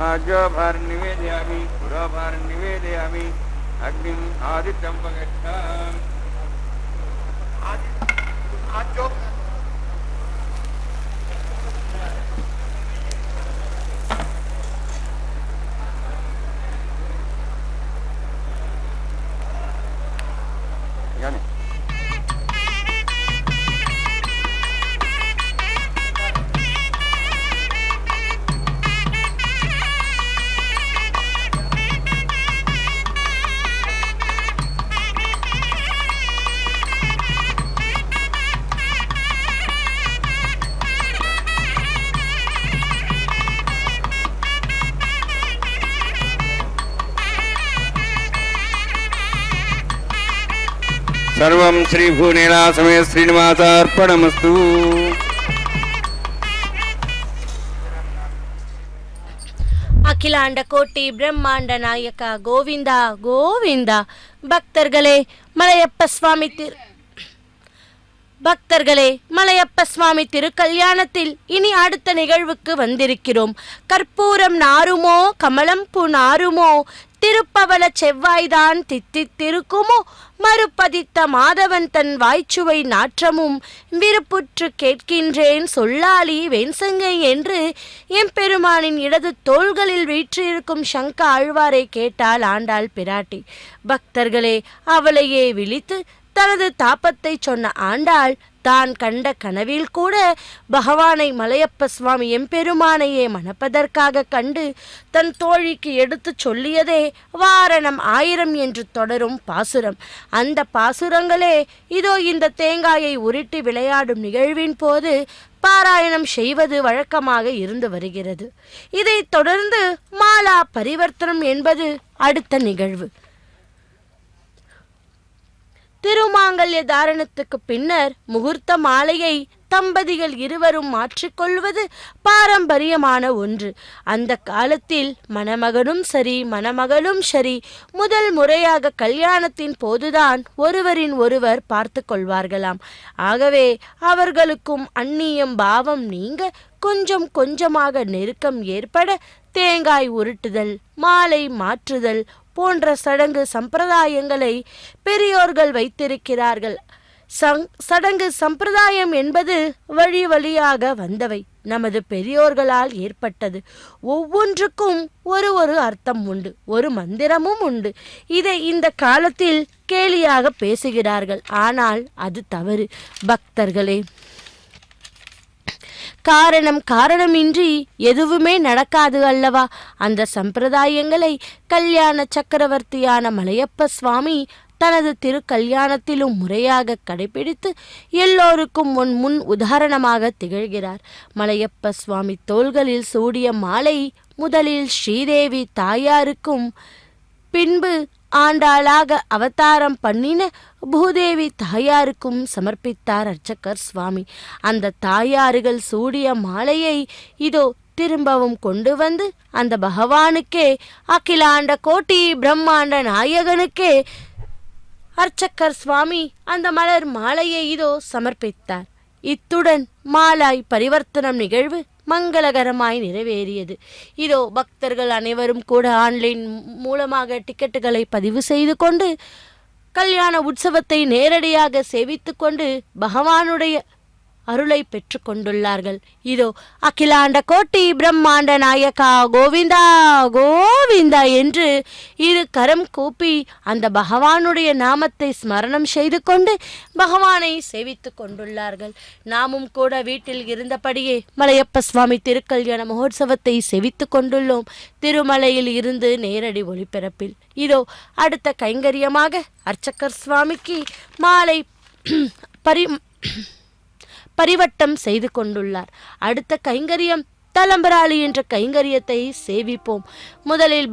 Speaker 3: आज्योभारं निवेदयामि पुरोभारं निवेदयामि अग्निम् आदित्यं पगच्छ सर्वं श्रीभूनीलासमेत श्रीनिवासार्पणमस्तु।
Speaker 4: அகிலாண்ட கோட்டி பிரம்மாண்ட நாயக்கா கோவிந்தா கோவிந்தா. பக்தர்களே மலையப்ப சுவாமி திருக்கல்யாணத்தில் இனி அடுத்த நிகழ்வுக்கு வந்திருக்கிறோம். கற்பூரம் நாருமோ கமலம் பூ நாருமோ, திருப்பவள செவ்வாய்தான் தித்தித்திருக்குமோ, மறுபதித்த மாதவன் தன் வாய்ச்சுவை நாற்றமும் விருப்புற்று கேட்கின்றேன் சொல்லாளி வெண்சங்கை என்று எம்பெருமானின் இடது தோள்களில் வீற்றிருக்கும் சங்க ஆழ்வாரை கேட்டாள் ஆண்டாள் பிராட்டி. பக்தர்களே, அவளையே விழித்து தனது தாபத்தை சொன்ன ஆண்டாள் தான் கண்ட கனவில் கூட பகவானை மலையப்ப சுவாமி எம்பெருமானையே மணப்பதற்காக கண்டு தன் தோழிக்கு எடுத்து சொல்லியதே வாரணம் 1000 என்று தொடரும் பாசுரம். அந்த பாசுரங்களே இதோ இந்த தேங்காயை உருட்டி விளையாடும் நிகழ்வின் போது பாராயணம் செய்வது வழக்கமாக இருந்து வருகிறது. இதைத் தொடர்ந்து மாலா பரிவர்த்தனம் என்பது அடுத்த நிகழ்வு. திருமாங்கல்ய தாரணத்துக்கு பின்னர் முகூர்த்த மாலையை தம்பதிகள் இருவரும் மாற்றிக்கொள்வது பாரம்பரியமான ஒன்று. அந்த காலத்தில் மணமகனும் சரி மணமகளும் சரி முதல் முறையாக கல்யாணத்தின் போதுதான் ஒருவரின் ஒருவர் பார்த்து கொள்வார்களாம். ஆகவே அவர்களுக்கும் அந்நியம் பாவம் நீங்க கொஞ்சம் கொஞ்சமாக நெருக்கம் ஏற்பட தேங்காய் உருட்டுதல், மாலை மாற்றுதல், போன்ற சடங்கு சம்பிரதாயங்களை பெரியோர்கள் வைத்திருக்கிறார்கள். சடங்கு சம்பிரதாயம் என்பது வழி வழியாக வந்தவை, நமது பெரியோர்களால் ஏற்பட்டது. ஒவ்வொன்றுக்கும் ஒரு அர்த்தம் உண்டு, ஒரு மந்திரமும் உண்டு. இதை இந்த காலத்தில் கேலியாக பேசுகிறார்கள். ஆனால் அது தவறு பக்தர்களே. காரணமின்றி எதுவுமே நடக்காது அல்லவா? அந்த சம்பிரதாயங்களை கல்யாண சக்கரவர்த்தியான மலையப்ப சுவாமி தனது திருக்கல்யாணத்திலும் முறையாக கடைபிடித்து எல்லோருக்கும் முன் உதாரணமாக திகழ்கிறார். மலையப்ப சுவாமி தோள்களில் சூடிய மாலை முதலில் ஸ்ரீதேவி தாயாருக்கும் பின்பு ஆண்டாளாக அவதாரம் பண்ணின பூதேவி தாயாருக்கும் சமர்ப்பித்தார் அர்ச்சகர் சுவாமி. அந்த தாயார்கள் சூடிய மாலையை இதோ திரும்பவும் கொண்டு வந்து அந்த பகவானுக்கே, அகிலாண்ட கோட்டி பிரம்மாண்ட நாயகனுக்கே அர்ச்சகர் சுவாமி அந்த மலர் மாலையை இதோ சமர்ப்பித்தார். இத்துடன் மாலாய் பரிவர்த்தனம் நிகழ்வு மங்களகரமாய் நிறைவேறியது. இதோ பக்தர்கள் அனைவரும் கூட ஆன்லைன் மூலமாக டிக்கெட்டுகளை பதிவு செய்து கொண்டு கல்யாண உற்சவத்தை நேரடியாக சேவித்து கொண்டு பகவானுடைய அருளை பெற்று கொண்டுள்ளார்கள். இதோ அகிலாண்ட கோட்டி பிரம்மாண்ட நாயகா கோவிந்தா கோவிந்தா என்று இரு கரம் கூப்பி அந்த பகவானுடைய நாமத்தை ஸ்மரணம் செய்து கொண்டு பகவானை சேவித்து கொண்டுள்ளார்கள். நாமும் கூட வீட்டில் இருந்தபடியே மலையப்ப சுவாமி திருக்கல்யாண மகோத்சவத்தை சேவித்து கொண்டுள்ளோம். திருமலையில் இருந்து நேரடி ஒளிபரப்பில் இதோ அடுத்த கைங்கரியமாக அர்ச்சகர் சுவாமிக்கு மாலை பரிவட்டம் செய்து கொண்டுள்ளார். அடுத்த கைங்கரியம் தலம்பராளி என்ற கைங்கரியத்தை சேவிப்போம். முதலில்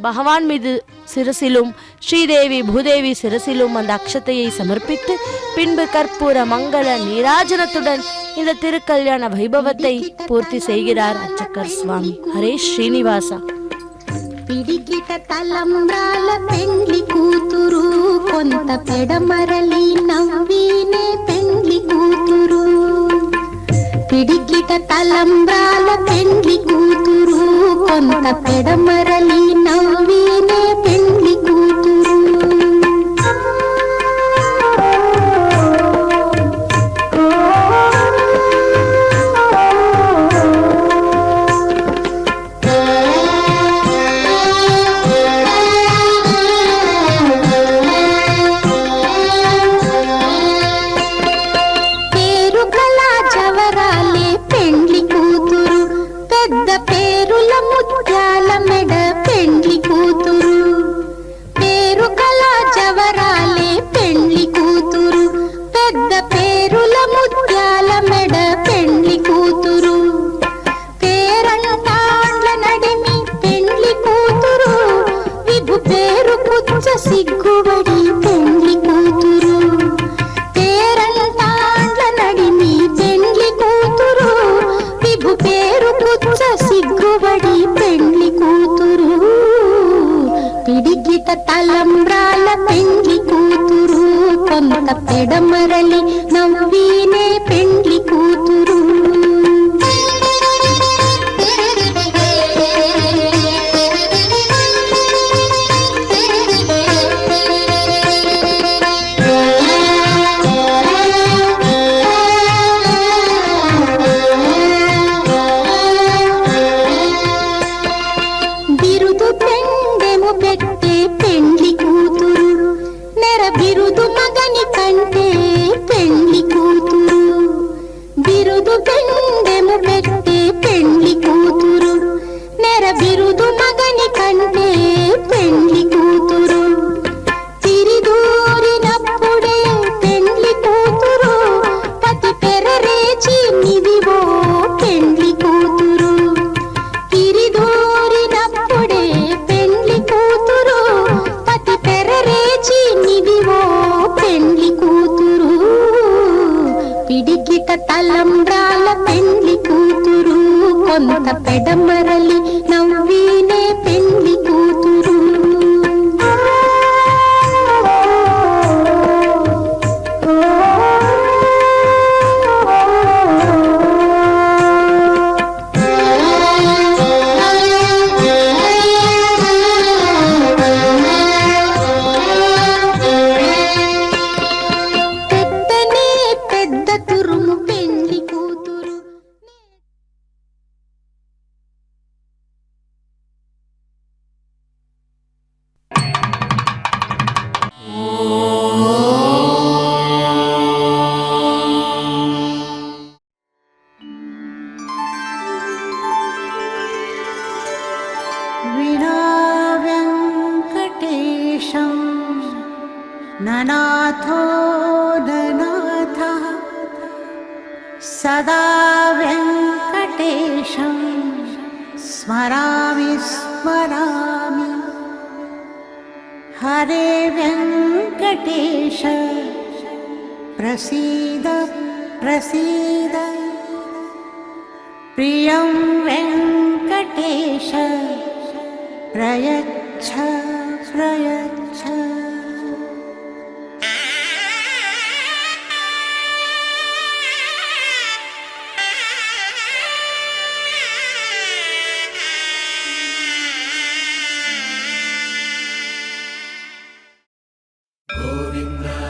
Speaker 4: பகவான் மீது சிரசிலும் ஸ்ரீதேவி பூதேவி சிரசிலும் அந்த அக்ஷத்தையை சமர்ப்பித்து பின்பு கற்பூர மங்கள நீராஜனத்துடன் இந்த திருக்கல்யாண வைபவத்தை பூர்த்தி செய்கிறார் அர்ச்சகர் சுவாமி. ஹரே ஸ்ரீனிவாசா.
Speaker 6: పిడికిట తలంబ్రాల పెండ్లి కూతురు, కొంత పెడమరలి నవ్వినే పెండ్లి కూతురు. పిడికిట తలంబ్రాల పెండ్లి కూతురు, కొంత పెడమరలి నవ్వినే పెండ్లి కూతురు. సిగ్గుబడి పెండ్లి కూతురు, పేరంటాండ్ల నడిమి పెండ్లి కూతురు, విభు పేరు పుచ్చ సిగ్గుబడి పెండ్లి కూతురు. పిడికిట తలంబ్రాల పెండ్లి కూతురు, కొంత పెడమరలి నవ్వినే పెండ్లి కూతురు. తలంబ్రాల పెండ్లి కూతురు, కొంత పెడమరలి నవ్వినే పెండ్లి కూతురు.
Speaker 7: ननाथो ननाथः सदा वेङ्कटेशं स्मरामि स्मरामि हरे वेङ्कटेश प्रसीद प्रसीद प्रियं वेङ्कटेश प्रयच्छ प्रयच्छ
Speaker 5: गोविन्द